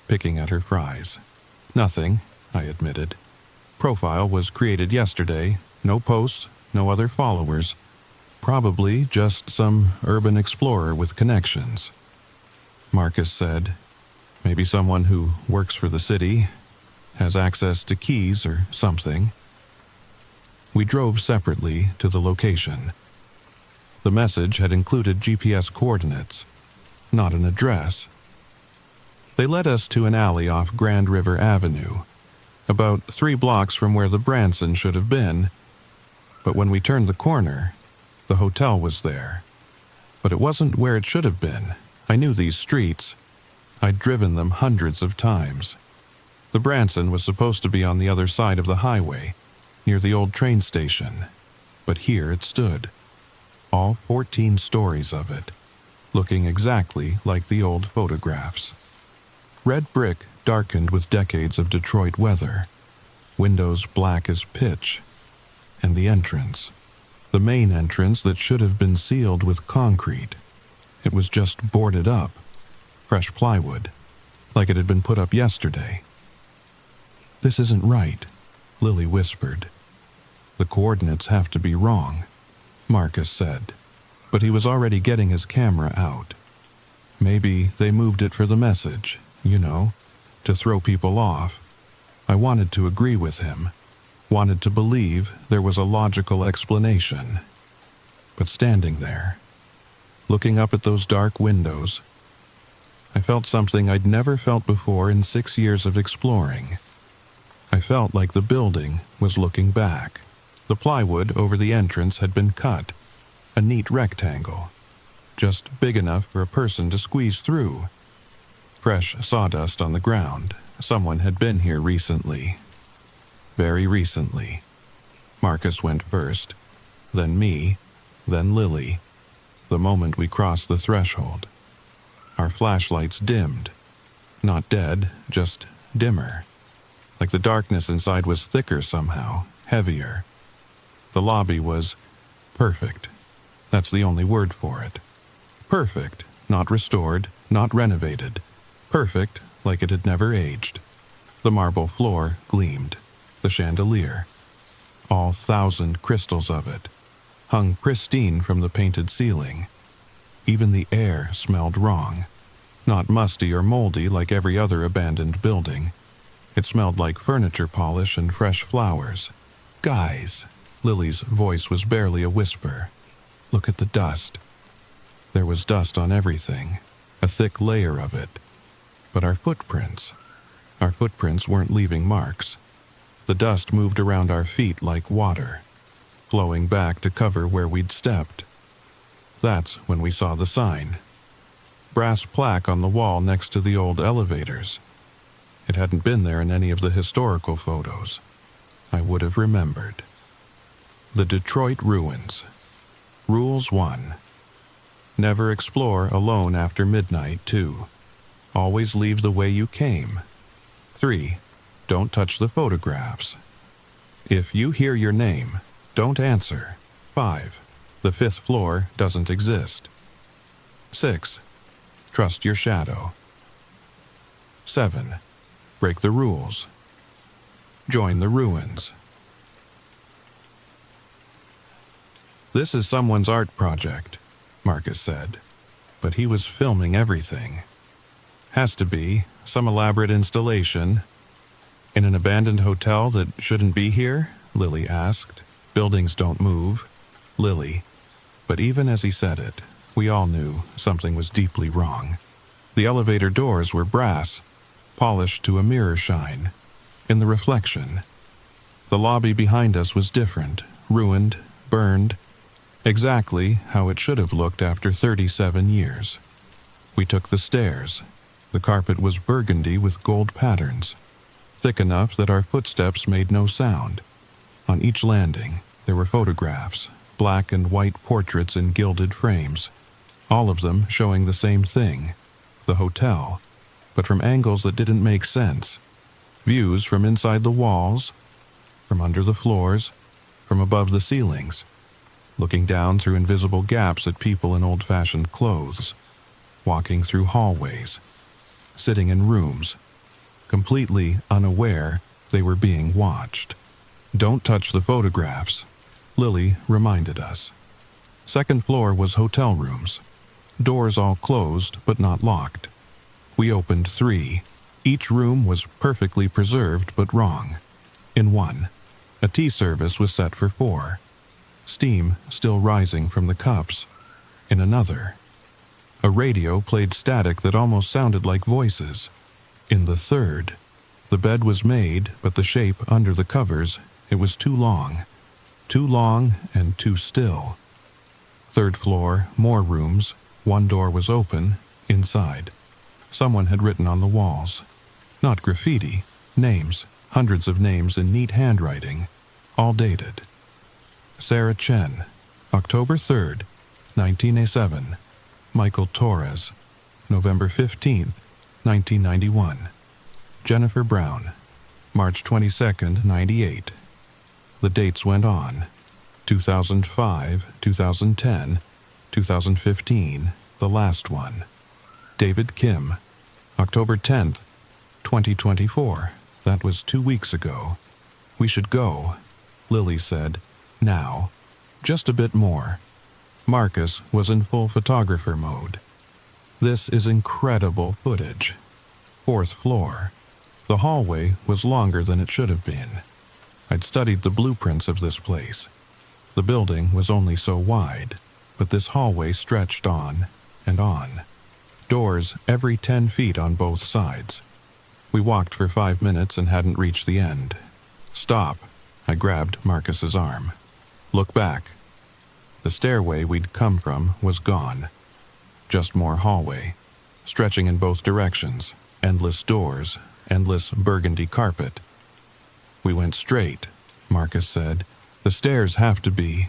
[SPEAKER 1] picking at her fries. Nothing, I admitted. Profile was created yesterday, no posts, no other followers. Probably just some urban explorer with connections. Marcus said, maybe someone who works for the city, has access to keys or something. We drove separately to the location. The message had included GPS coordinates, not an address. They led us to an alley off Grand River Avenue, about 3 blocks from where the Branson should have been. But when we turned the corner, the hotel was there. But it wasn't where it should have been. I knew these streets. I'd driven them hundreds of times. The Branson was supposed to be on the other side of the highway, near the old train station. But here it stood. All 14 stories of it, looking exactly like the old photographs. Red brick darkened with decades of Detroit weather. Windows black as pitch. and the entrance. The main entrance that should have been sealed with concrete. It was just boarded up, fresh plywood, like it had been put up yesterday. "This isn't right," Lily whispered. "The coordinates have to be wrong," Marcus said, but he was already getting his camera out. "Maybe they moved it for the message, to throw people off." I wanted to agree with him, wanted to believe there was a logical explanation. But standing there, looking up at those dark windows, I felt something I'd never felt before in 6 years of exploring. I felt like the building was looking back. The plywood over the entrance had been cut, a neat rectangle, just big enough for a person to squeeze through. Fresh sawdust on the ground. Someone had been here recently. Very recently. Marcus went first, then me, then Lily. The moment we crossed the threshold, our flashlights dimmed. Not dead, just dimmer. Like the darkness inside was thicker somehow, heavier. The lobby was perfect. That's the only word for it. Perfect, not restored, not renovated. Perfect, like it had never aged. The marble floor gleamed. The chandelier, all 1,000 crystals of it, hung pristine from the painted ceiling. Even the air smelled wrong. Not musty or moldy like every other abandoned building. It smelled like furniture polish and fresh flowers. "Guys," Lily's voice was barely a whisper. "Look at the dust." There was dust on everything, a thick layer of it. But our footprints weren't leaving marks. The dust moved around our feet like water, flowing back to cover where we'd stepped. That's when we saw the sign. Brass plaque on the wall next to the old elevators. It hadn't been there in any of the historical photos. I would have remembered. The Detroit Ruins. Rules 1. Never explore alone after midnight. 2. Always leave the way you came. 3. Don't touch the photographs. If you hear your name, don't answer. 5. The 5th floor doesn't exist. 6. Trust your shadow. 7. Break the rules. Join the ruins. "This is someone's art project," Marcus said, but he was filming everything. "Has to be some elaborate installation." "In an abandoned hotel that shouldn't be here?" Lily asked. "Buildings don't move." Lily. But even as he said it, we all knew something was deeply wrong. The elevator doors were brass, polished to a mirror shine, in the reflection. The lobby behind us was different, ruined, burned, exactly how it should have looked after 37 years. We took the stairs. The carpet was burgundy with gold patterns, thick enough that our footsteps made no sound. On each landing, there were photographs, black and white portraits in gilded frames, all of them showing the same thing, the hotel, but from angles that didn't make sense. Views from inside the walls, from under the floors, from above the ceilings, looking down through invisible gaps at people in old-fashioned clothes, walking through hallways, sitting in rooms, completely unaware they were being watched. "Don't touch the photographs," Lily reminded us. 2nd floor was hotel rooms, doors all closed but not locked. We opened 3. Each room was perfectly preserved but wrong. In one, a tea service was set for 4, steam still rising from the cups. In another, a radio played static that almost sounded like voices. In the 3rd, the bed was made, but the shape under the covers, it was too long and too still. 3rd floor, more rooms. One door was open, inside. Someone had written on the walls. Not graffiti, names, hundreds of names in neat handwriting, all dated. Sarah Chen, October 3rd, 1907. Michael Torres, November 15th, 1991. Jennifer Brown, March 22nd, 98. The dates went on. 2005, 2010, 2015, the last one. David Kim, October 10th, 2024. That was 2 weeks ago. We should go, Lily said. Now. Just a bit more. Marcus was in full photographer mode. This is incredible footage. 4th floor. The hallway was longer than it should have been. I'd studied the blueprints of this place. The building was only so wide, but this hallway stretched on and on. Doors every 10 feet on both sides. We walked for 5 minutes and hadn't reached the end. Stop. I grabbed Marcus's arm. Look back. The stairway we'd come from was gone. Just more hallway, stretching in both directions, endless doors, endless burgundy carpet. We went straight, Marcus said. The stairs have to be.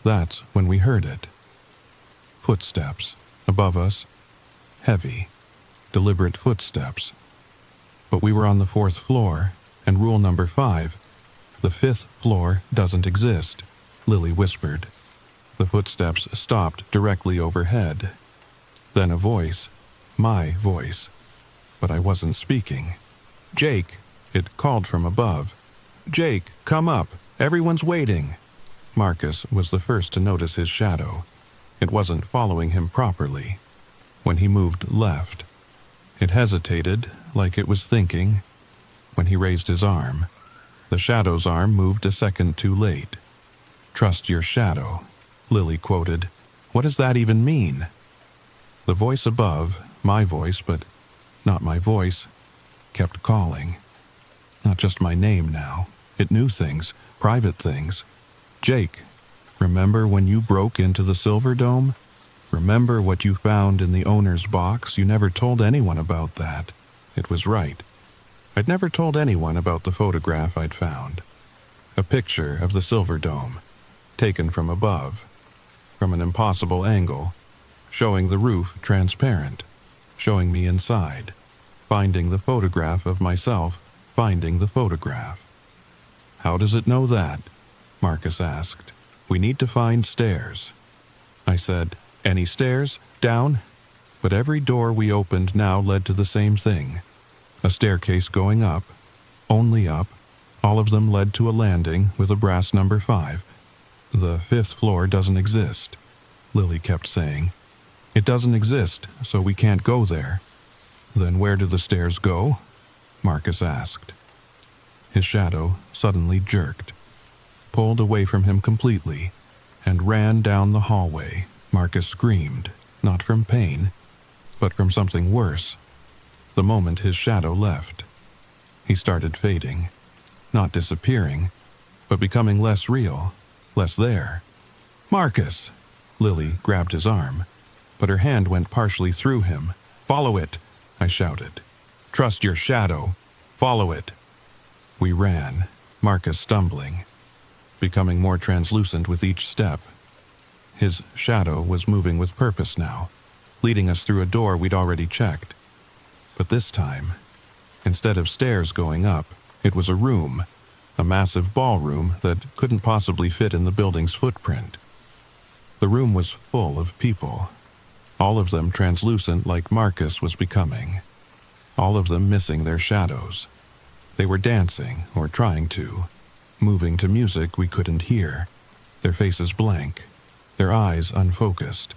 [SPEAKER 1] That's when we heard it. Footsteps, above us. Heavy, deliberate footsteps. But we were on the 4th floor, and rule number 5, the 5th floor doesn't exist, Lily whispered. The footsteps stopped directly overhead. Then a voice, my voice, but I wasn't speaking. Jake, it called from above. Jake, come up, everyone's waiting. Marcus was the first to notice his shadow. It wasn't following him properly. When he moved left, it hesitated like it was thinking. When he raised his arm, the shadow's arm moved a second too late. Trust your shadow, Lily quoted. What does that even mean? The voice above, my voice, but not my voice, kept calling. Not just my name now. It knew things, private things. Jake, remember when you broke into the Silver Dome? Remember what you found in the owner's box? You never told anyone about that. It was right. I'd never told anyone about the photograph I'd found. A picture of the Silver Dome, taken from above, from an impossible angle, showing the roof transparent, showing me inside, finding the photograph of myself, finding the photograph. How does it know that? Marcus asked. We need to find stairs. I said, any stairs? Down? But every door we opened now led to the same thing. A staircase going up, only up. All of them led to a landing with a brass number 5. The 5th floor doesn't exist, Lily kept saying. It doesn't exist, so we can't go there. Then where do the stairs go? Marcus asked. His shadow suddenly jerked, pulled away from him completely, and ran down the hallway. Marcus screamed, not from pain, but from something worse. The moment his shadow left, he started fading, not disappearing, but becoming less real, less there. Marcus! Lily grabbed his arm, but her hand went partially through him. Follow it, I shouted. Trust your shadow. Follow it. We ran, Marcus stumbling, becoming more translucent with each step. His shadow was moving with purpose now, leading us through a door we'd already checked. But this time, instead of stairs going up, it was a room, a massive ballroom that couldn't possibly fit in the building's footprint. The room was full of people, all of them translucent like Marcus was becoming, all of them missing their shadows. They were dancing, or trying to, moving to music we couldn't hear, their faces blank, their eyes unfocused.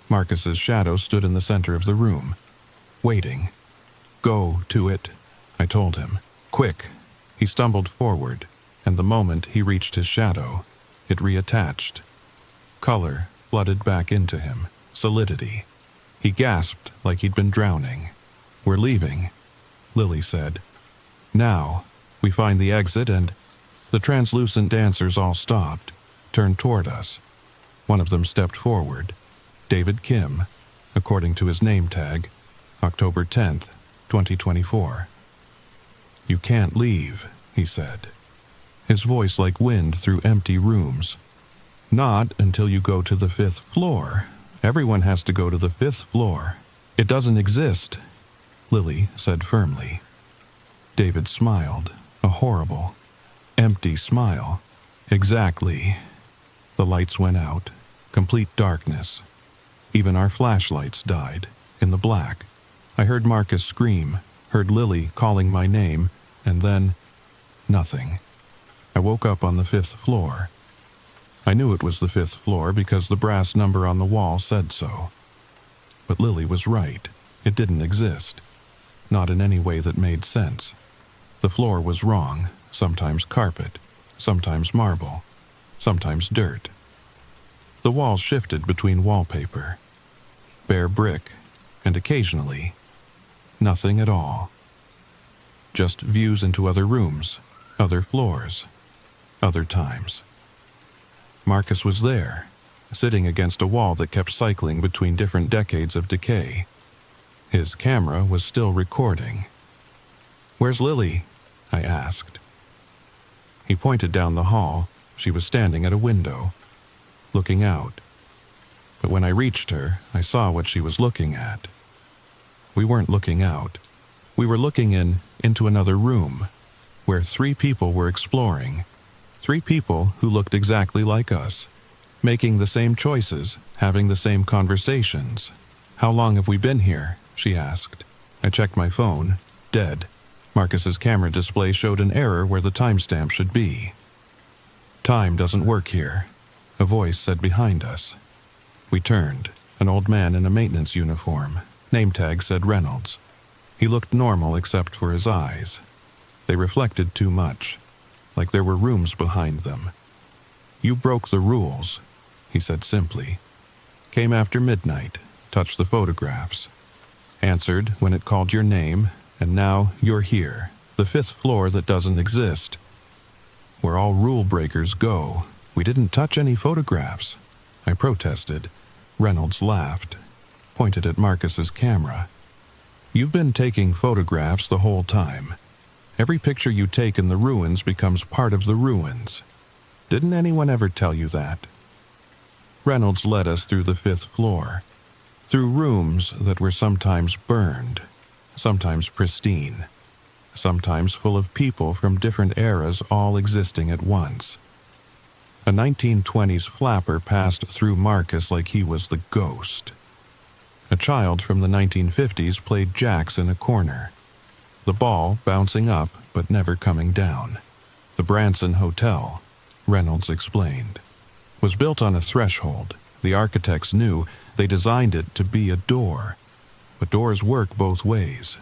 [SPEAKER 1] Marcus's shadow stood in the center of the room, waiting. Go to it, I told him. Quick. He stumbled forward, and the moment he reached his shadow, it reattached. Color flooded back into him, solidity. He gasped like he'd been drowning. We're leaving, Lily said. Now, we find the exit and the translucent dancers all stopped, turned toward us. One of them stepped forward. David Kim, according to his name tag, October 10th, 2024. You can't leave, he said, his voice like wind through empty rooms. Not until you go to the 5th floor. Everyone has to go to the 5th floor. It doesn't exist, Lily said firmly. David smiled, a horrible, empty smile. Exactly. The lights went out. Complete darkness. Even our flashlights died, in the black. I heard Marcus scream, heard Lily calling my name, and then nothing. I woke up on the 5th floor. I knew it was the 5th floor because the brass number on the wall said so. But Lily was right. It didn't exist. Not in any way that made sense. The floor was wrong, sometimes carpet, sometimes marble, sometimes dirt. The walls shifted between wallpaper, bare brick, and occasionally, nothing at all. Just views into other rooms, other floors, other times. Marcus was there, sitting against a wall that kept cycling between different decades of decay. His camera was still recording. "Where's Lily?" I asked. He pointed down the hall. She was standing at a window, looking out. But when I reached her, I saw what she was looking at. We weren't looking out. We were looking into another room, where 3 people were exploring. 3 people who looked exactly like us, making the same choices, having the same conversations. "How long have we been here?" she asked. I checked my phone. Dead. Marcus's camera display showed an error where the timestamp should be. "Time doesn't work here," a voice said behind us. We turned. An old man in a maintenance uniform. Name tag said Reynolds. He looked normal except for his eyes. They reflected too much, like there were rooms behind them. "You broke the rules," he said simply. "Came after midnight, touched the photographs, answered when it called your name, and now you're here, the 5th floor that doesn't exist. Where all rule breakers go. We didn't touch any photographs," I protested. Reynolds laughed, pointed at Marcus's camera. "You've been taking photographs the whole time. Every picture you take in the ruins becomes part of the ruins. Didn't anyone ever tell you that?" Reynolds led us through the 5th floor, through rooms that were sometimes burned, sometimes pristine, sometimes full of people from different eras all existing at once. A 1920s flapper passed through Marcus like he was the ghost. A child from the 1950s played jacks in a corner, the ball bouncing up but never coming down. The Branson Hotel, Reynolds explained, was built on a threshold. The architects knew. They designed it to be a door, but doors work both ways.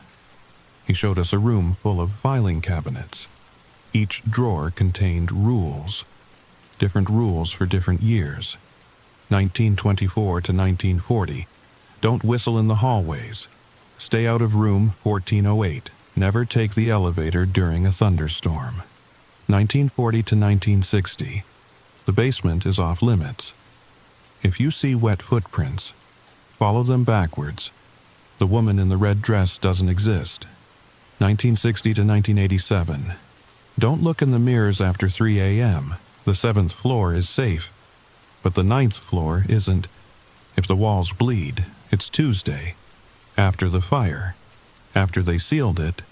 [SPEAKER 1] He showed us a room full of filing cabinets. Each drawer contained rules, different rules for different years. 1924 to 1940. Don't whistle in the hallways. Stay out of room 1408. Never take the elevator during a thunderstorm. 1940 to 1960. The basement is off limits. If you see wet footprints, follow them backwards. The woman in the red dress doesn't exist. 1960 to 1987. Don't look in the mirrors after 3 a.m. The 7th floor is safe, but the 9th floor isn't. If the walls bleed, it's Tuesday. After the fire, after they sealed it,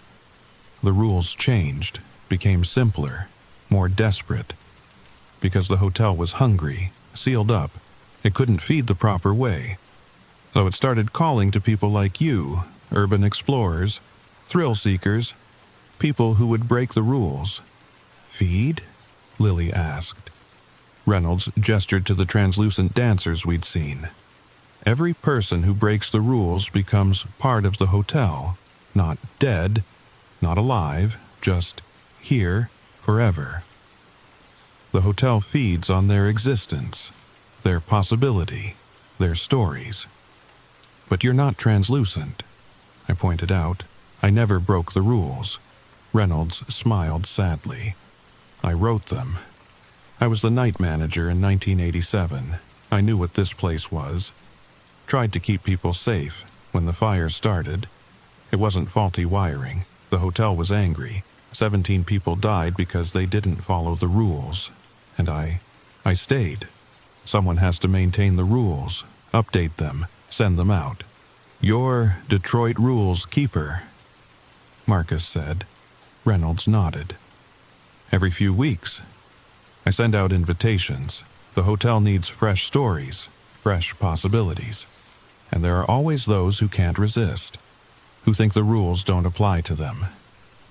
[SPEAKER 1] the rules changed, became simpler, more desperate. Because the hotel was hungry, sealed up, it couldn't feed the proper way. So it started calling to people like you, urban explorers, thrill seekers, people who would break the rules. "Feed?" Lily asked. Reynolds gestured to the translucent dancers we'd seen. "Every person who breaks the rules becomes part of the hotel, not dead, not alive, just here forever. The hotel feeds on their existence, their possibility, their stories. But you're not translucent," I pointed out. "I never broke the rules." Reynolds smiled sadly. "I wrote them. I was the night manager in 1987. I knew what this place was. Tried to keep people safe when the fire started. It wasn't faulty wiring. The hotel was angry. 17 people died because they didn't follow the rules. And I stayed. Someone has to maintain the rules, update them, send them out. You're Detroit Rules Keeper," Marcus said. Reynolds nodded. Every few weeks. I send out invitations. The hotel needs fresh stories, fresh possibilities. And there are always those who can't resist, who think the rules don't apply to them.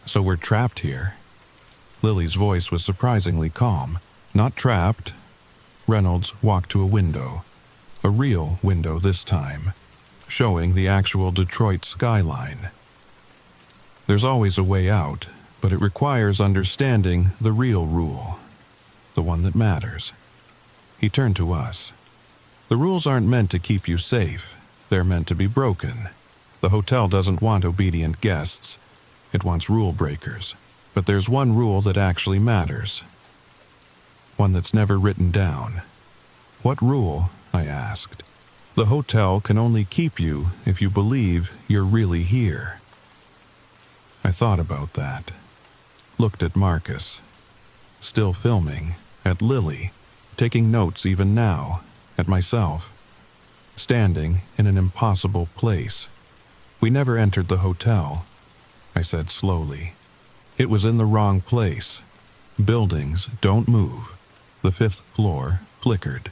[SPEAKER 1] So we're trapped here. Lily's voice was surprisingly calm. Not trapped. Reynolds walked to a window. A real window this time, showing the actual Detroit skyline. There's always a way out, but it requires understanding the real rule, the one that matters. He turned to us. The rules aren't meant to keep you safe. They're meant to be broken. The hotel doesn't want obedient guests. It wants rule breakers. But there's one rule that actually matters. One that's never written down. What rule? I asked. The hotel can only keep you if you believe you're really here. I thought about that. Looked at Marcus. Still filming. At Lily. Taking notes even now. At myself. Standing in an impossible place. We never entered the hotel, I said slowly. It was in the wrong place. Buildings don't move. The 5th floor flickered.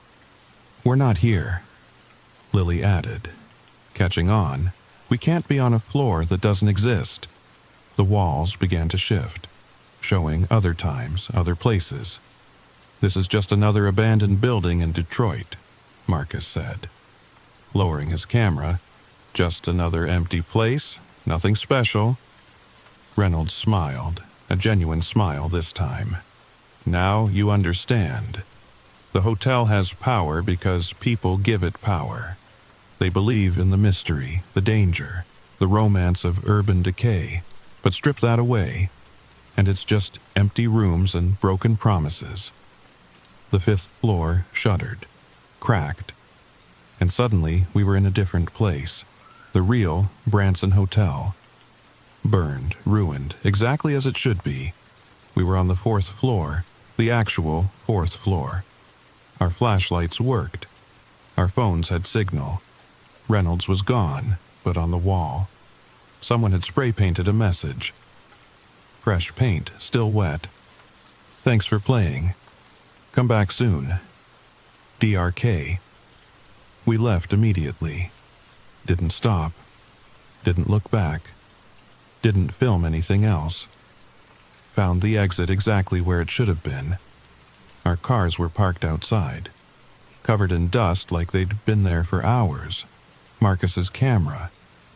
[SPEAKER 1] We're not here, Lily added. Catching on, we can't be on a floor that doesn't exist. The walls began to shift, showing other times, other places. This is just another abandoned building in Detroit, Marcus said. Lowering his camera, just another empty place, nothing special. Reynolds smiled, a genuine smile this time. Now you understand. The hotel has power because people give it power. They believe in the mystery, the danger, the romance of urban decay, but strip that away, and it's just empty rooms and broken promises. The 5th floor shuddered, cracked, and suddenly we were in a different place, the real Branson Hotel. Burned, ruined, exactly as it should be. We were on the 4th floor, the actual 4th floor. Our flashlights worked. Our phones had signal. Reynolds was gone, but on the wall. Someone had spray-painted a message. Fresh paint, still wet. Thanks for playing. Come back soon. DRK. We left immediately. Didn't stop. Didn't look back. Didn't film anything else. Found the exit exactly where it should have been. Our cars were parked outside, covered in dust like they'd been there for hours. Marcus's camera.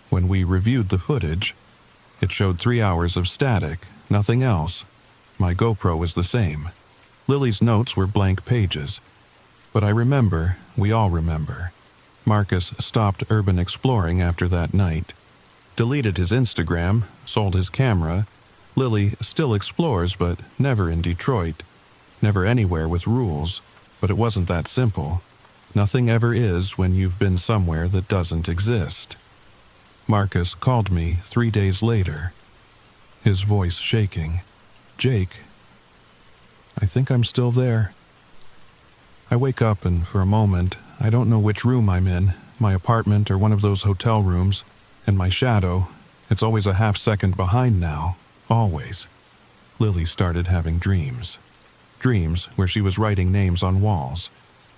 [SPEAKER 1] When we reviewed the footage, it showed 3 hours of static, nothing else. My GoPro was the same. Lily's notes were blank pages. But I remember, we all remember. Marcus stopped urban exploring after that night. Deleted his Instagram, sold his camera. Lily still explores, but never in Detroit. Never anywhere with rules. But it wasn't that simple. Nothing ever is when you've been somewhere that doesn't exist. Marcus called me 3 days later, his voice shaking. Jake, I think I'm still there. I wake up and for a moment, I don't know which room I'm in, my apartment or one of those hotel rooms, and my shadow, it's always a half second behind now, always. Lily started having dreams. Dreams where she was writing names on walls,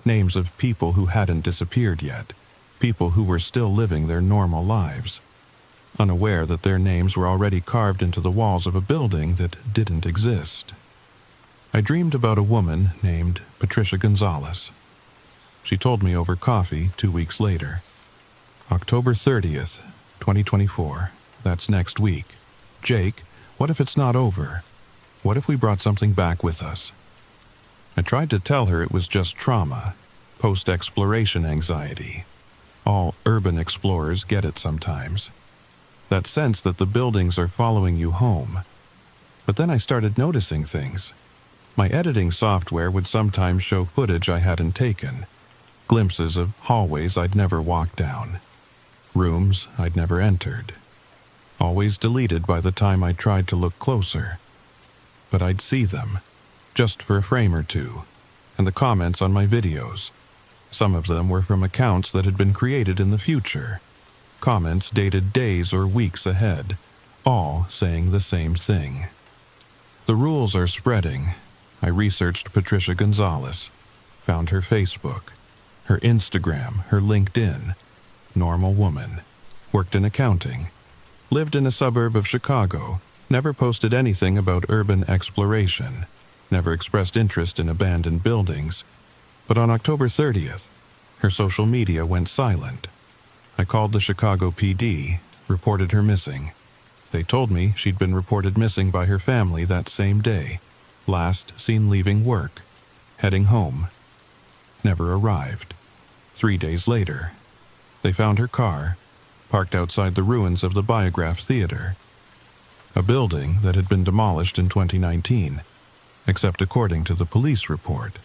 [SPEAKER 1] names of people who hadn't disappeared yet, people who were still living their normal lives, unaware that their names were already carved into the walls of a building that didn't exist. I dreamed about a woman named Patricia Gonzalez. She told me over coffee 2 weeks later. October 30th, 2024. That's next week. Jake, what if it's not over? What if we brought something back with us? I tried to tell her it was just trauma, post-exploration anxiety. All urban explorers get it sometimes. That sense that the buildings are following you home. But then I started noticing things. My editing software would sometimes show footage I hadn't taken, glimpses of hallways I'd never walked down, rooms I'd never entered, always deleted by the time I tried to look closer. But I'd see them, just for a frame or two, and the comments on my videos. Some of them were from accounts that had been created in the future, comments dated days or weeks ahead, all saying the same thing. The rules are spreading. I researched Patricia Gonzalez, found her Facebook, her Instagram, her LinkedIn. Normal woman. Worked in accounting. Lived in a suburb of Chicago. Never posted anything about urban exploration. Never expressed interest in abandoned buildings. But on October 30th, her social media went silent. I called the Chicago PD, reported her missing. They told me she'd been reported missing by her family that same day. Last seen leaving work, heading home. Never arrived. 3 days later, they found her car, parked outside the ruins of the Biograph Theater, a building that had been demolished in 2019, except according to the police report.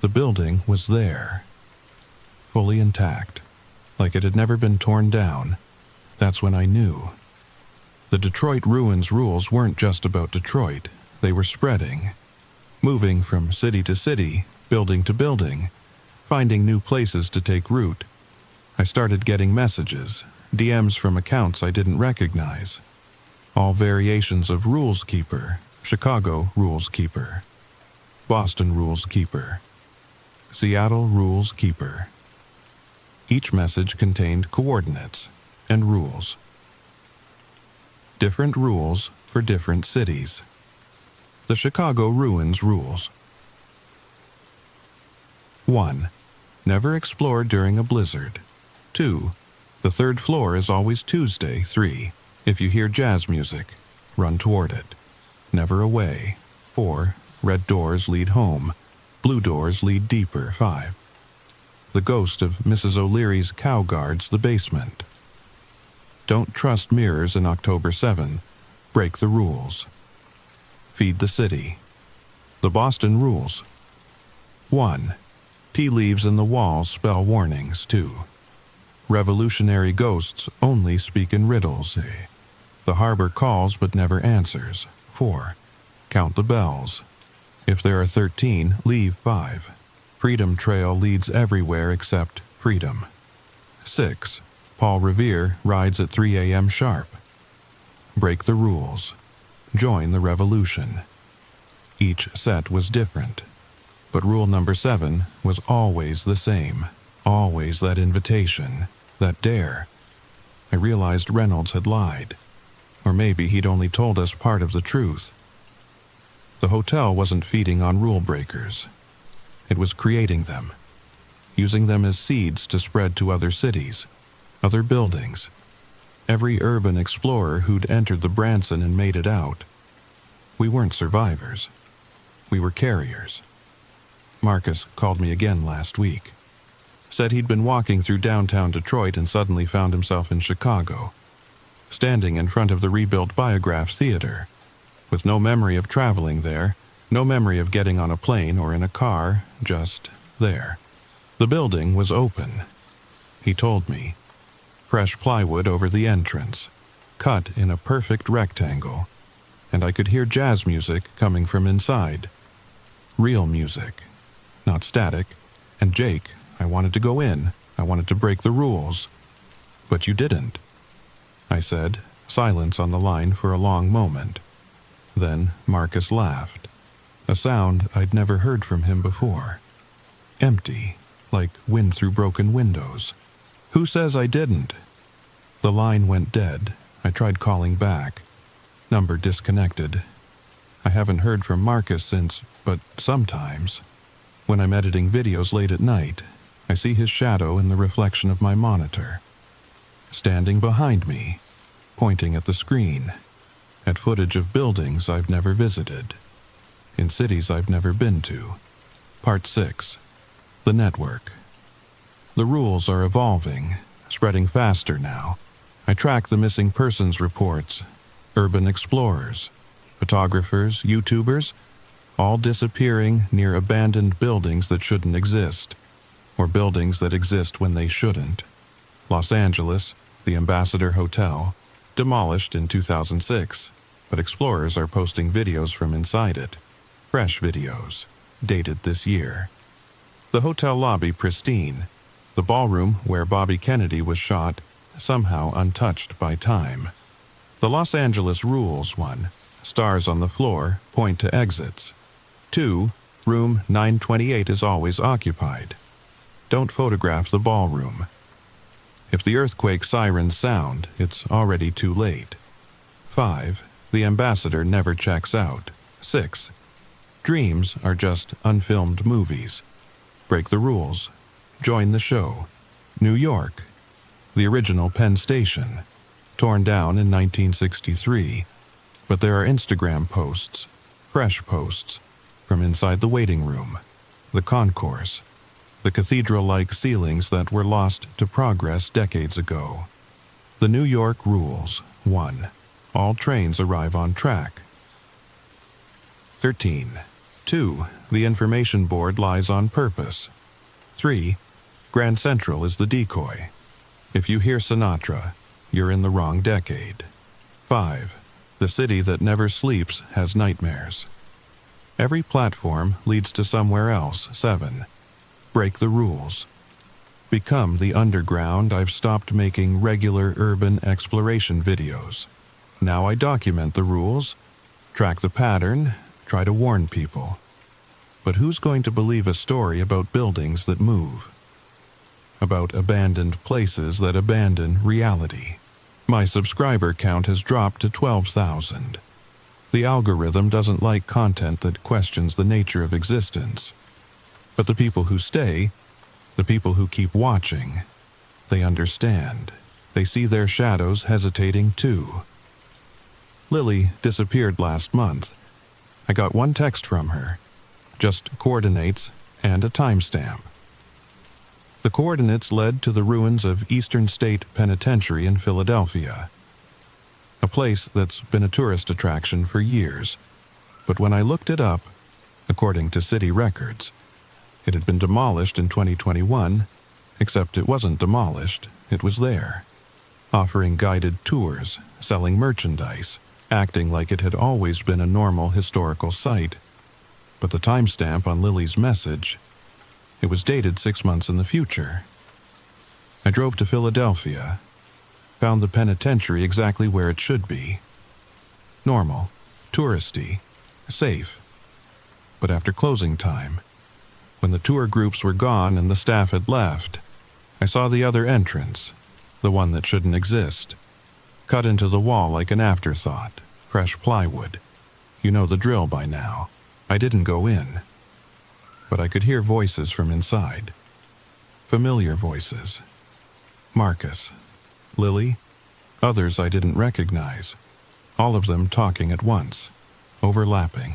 [SPEAKER 1] The building was there, fully intact, like it had never been torn down. That's when I knew. The Detroit ruins rules weren't just about Detroit. They were spreading, moving from city to city, building to building, finding new places to take root. I started getting messages, DMs from accounts I didn't recognize. All variations of Rules Keeper, Chicago Rules Keeper, Boston Rules Keeper, Seattle Rules Keeper. Each message contained coordinates and rules. Different rules for different cities. The Chicago Ruins Rules. 1. Never explore during a blizzard. 2. The third floor is always Tuesday. 3. If you hear jazz music, run toward it. Never away. 4. Red doors lead home. Blue doors lead deeper. 5. The ghost of Mrs. O'Leary's cow guards the basement. Don't trust mirrors in October 7. Break the rules. Feed the city. The Boston Rules. 1. Tea leaves in the walls spell warnings. 2. Revolutionary ghosts only speak in riddles. The harbor calls but never answers. 4. Count the bells. If there are 13, leave 5. Freedom Trail leads everywhere except freedom. 6. Paul Revere rides at 3 a.m. sharp. Break the rules. Join the revolution. Each set was different, but rule number 7 was always the same. Always that invitation, that dare. I realized Reynolds had lied, or maybe he'd only told us part of the truth. The hotel wasn't feeding on rule breakers. It was creating them, using them as seeds to spread to other cities, other buildings. Every urban explorer who'd entered the Branson and made it out. We weren't survivors. We were carriers. Marcus called me again last week. Said he'd been walking through downtown Detroit and suddenly found himself in Chicago, standing in front of the rebuilt Biograph Theater, with no memory of traveling there, no memory of getting on a plane or in a car, just there. The building was open. He told me. Fresh plywood over the entrance, cut in a perfect rectangle, and I could hear jazz music coming from inside. Real music, not static. And Jake, I wanted to go in. I wanted to break the rules. But you didn't, I said, silence on the line for a long moment. Then Marcus laughed, a sound I'd never heard from him before. Empty, like wind through broken windows. Who says I didn't? The line went dead. I tried calling back. Number disconnected. I haven't heard from Marcus since, but sometimes, when I'm editing videos late at night, I see his shadow in the reflection of my monitor, standing behind me, pointing at the screen, at footage of buildings I've never visited, in cities I've never been to. Part 6. The Network. The rules are evolving, spreading faster now. I track the missing persons reports, urban explorers, photographers, YouTubers, all disappearing near abandoned buildings that shouldn't exist, or buildings that exist when they shouldn't. Los Angeles, the Ambassador Hotel, demolished in 2006, but explorers are posting videos from inside it, fresh videos, dated this year. The hotel lobby pristine, the ballroom where Bobby Kennedy was shot, somehow untouched by time. The Los Angeles Rules one, stars on the floor point to exits. 2. Room 928 is always occupied. Don't photograph the ballroom. If the earthquake sirens sound, it's already too late. 5. The ambassador never checks out. 6. Dreams are just unfilmed movies. Break the rules. Join the show. New York. The original Penn Station. Torn down in 1963. But there are Instagram posts, fresh posts, from inside the waiting room, the concourse, the cathedral-like ceilings that were lost to progress decades ago. The New York rules. 1. All trains arrive on track. 13. 2. The information board lies on purpose. 3. Grand Central is the decoy. If you hear Sinatra, you're in the wrong decade. 5. The city that never sleeps has nightmares. Every platform leads to somewhere else. 7. Break the rules. Become the underground. I've stopped making regular urban exploration videos. Now I document the rules, track the pattern, try to warn people. But who's going to believe a story about buildings that move? About abandoned places that abandon reality? My subscriber count has dropped to 12,000. The algorithm doesn't like content that questions the nature of existence. But the people who stay, the people who keep watching, they understand. They see their shadows hesitating too. Lily disappeared last month. I got one text from her, just coordinates and a timestamp. The coordinates led to the ruins of Eastern State Penitentiary in Philadelphia, a place that's been a tourist attraction for years. But when I looked it up, according to city records, it had been demolished in 2021, except it wasn't demolished, it was there, offering guided tours, selling merchandise, acting like it had always been a normal historical site. But the timestamp on Lily's message, it was dated 6 months in the future. I drove to Philadelphia, found the penitentiary exactly where it should be. Normal, touristy, safe. But after closing time, when the tour groups were gone and the staff had left, I saw the other entrance, the one that shouldn't exist, cut into the wall like an afterthought, fresh plywood. You know the drill by now. I didn't go in, but I could hear voices from inside. Familiar voices. Marcus, Lily, others I didn't recognize, all of them talking at once, overlapping,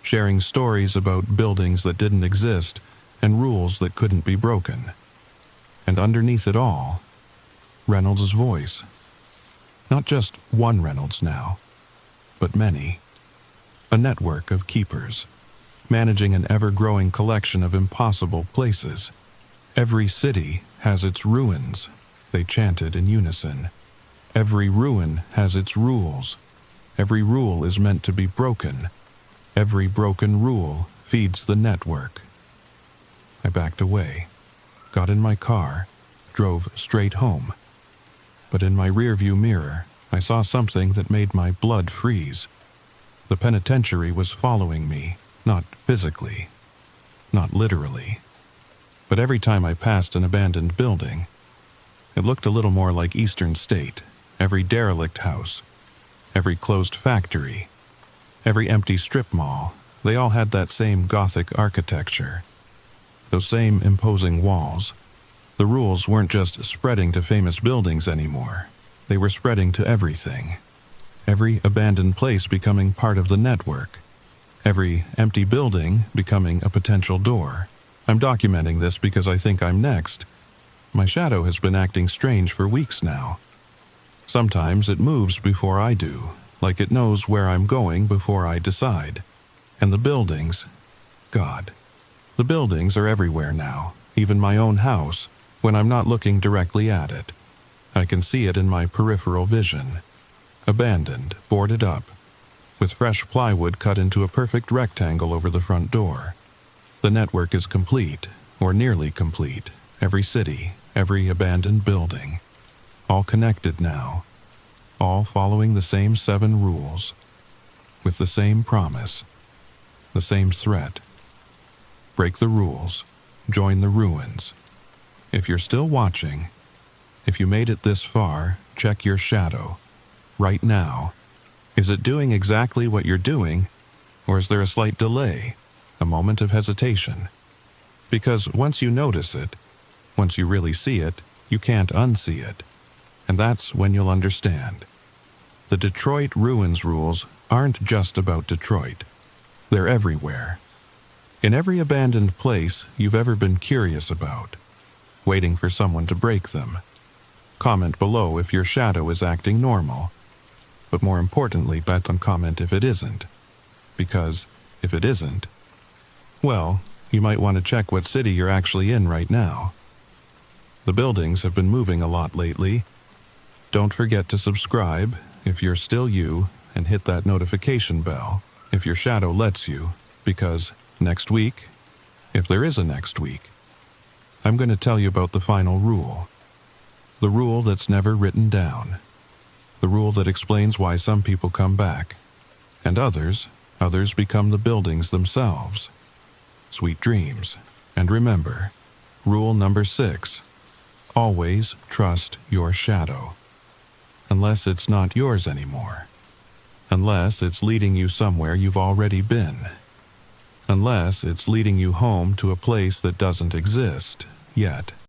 [SPEAKER 1] sharing stories about buildings that didn't exist and rules that couldn't be broken. And underneath it all, Reynolds' voice. Not just one Reynolds now, but many. A network of keepers, managing an ever-growing collection of impossible places. Every city has its ruins, they chanted in unison. Every ruin has its rules. Every rule is meant to be broken. Every broken rule feeds the network. I backed away, got in my car, drove straight home. But in my rearview mirror, I saw something that made my blood freeze. The penitentiary was following me, not physically, not literally. But every time I passed an abandoned building, it looked a little more like Eastern State. Every derelict house, every closed factory, every empty strip mall, they all had that same Gothic architecture. Those same imposing walls. The rules weren't just spreading to famous buildings anymore. They were spreading to everything. Every abandoned place becoming part of the network. Every empty building becoming a potential door. I'm documenting this because I think I'm next. My shadow has been acting strange for weeks now. Sometimes it moves before I do, like it knows where I'm going before I decide. And the buildings, God, the buildings are everywhere now, even my own house, when I'm not looking directly at it. I can see it in my peripheral vision. Abandoned, boarded up, with fresh plywood cut into a perfect rectangle over the front door. The network is complete, or nearly complete. Every city, every abandoned building. All connected now. All following the same 7 rules. with the same promise, the same threat. Break the rules, join the ruins. If you're still watching, if you made it this far, check your shadow. Right now. Is it doing exactly what you're doing, or is there a slight delay, a moment of hesitation? Because once you notice it, once you really see it, you can't unsee it. And that's when you'll understand. The Detroit Ruins rules aren't just about Detroit. They're everywhere. In every abandoned place you've ever been curious about, waiting for someone to break them. Comment below if your shadow is acting normal. But more importantly, bet on comment if it isn't. Because if it isn't, well, you might want to check what city you're actually in right now. The buildings have been moving a lot lately. Don't forget to subscribe if you're still you, and hit that notification bell if your shadow lets you, because next week, if there is a next week, I'm going to tell you about the final rule. The rule that's never written down. The rule that explains why some people come back, and others become the buildings themselves. Sweet dreams. And remember, rule number 6, always trust your shadow. Unless it's not yours anymore. Unless it's leading you somewhere you've already been. Unless it's leading you home to a place that doesn't exist yet.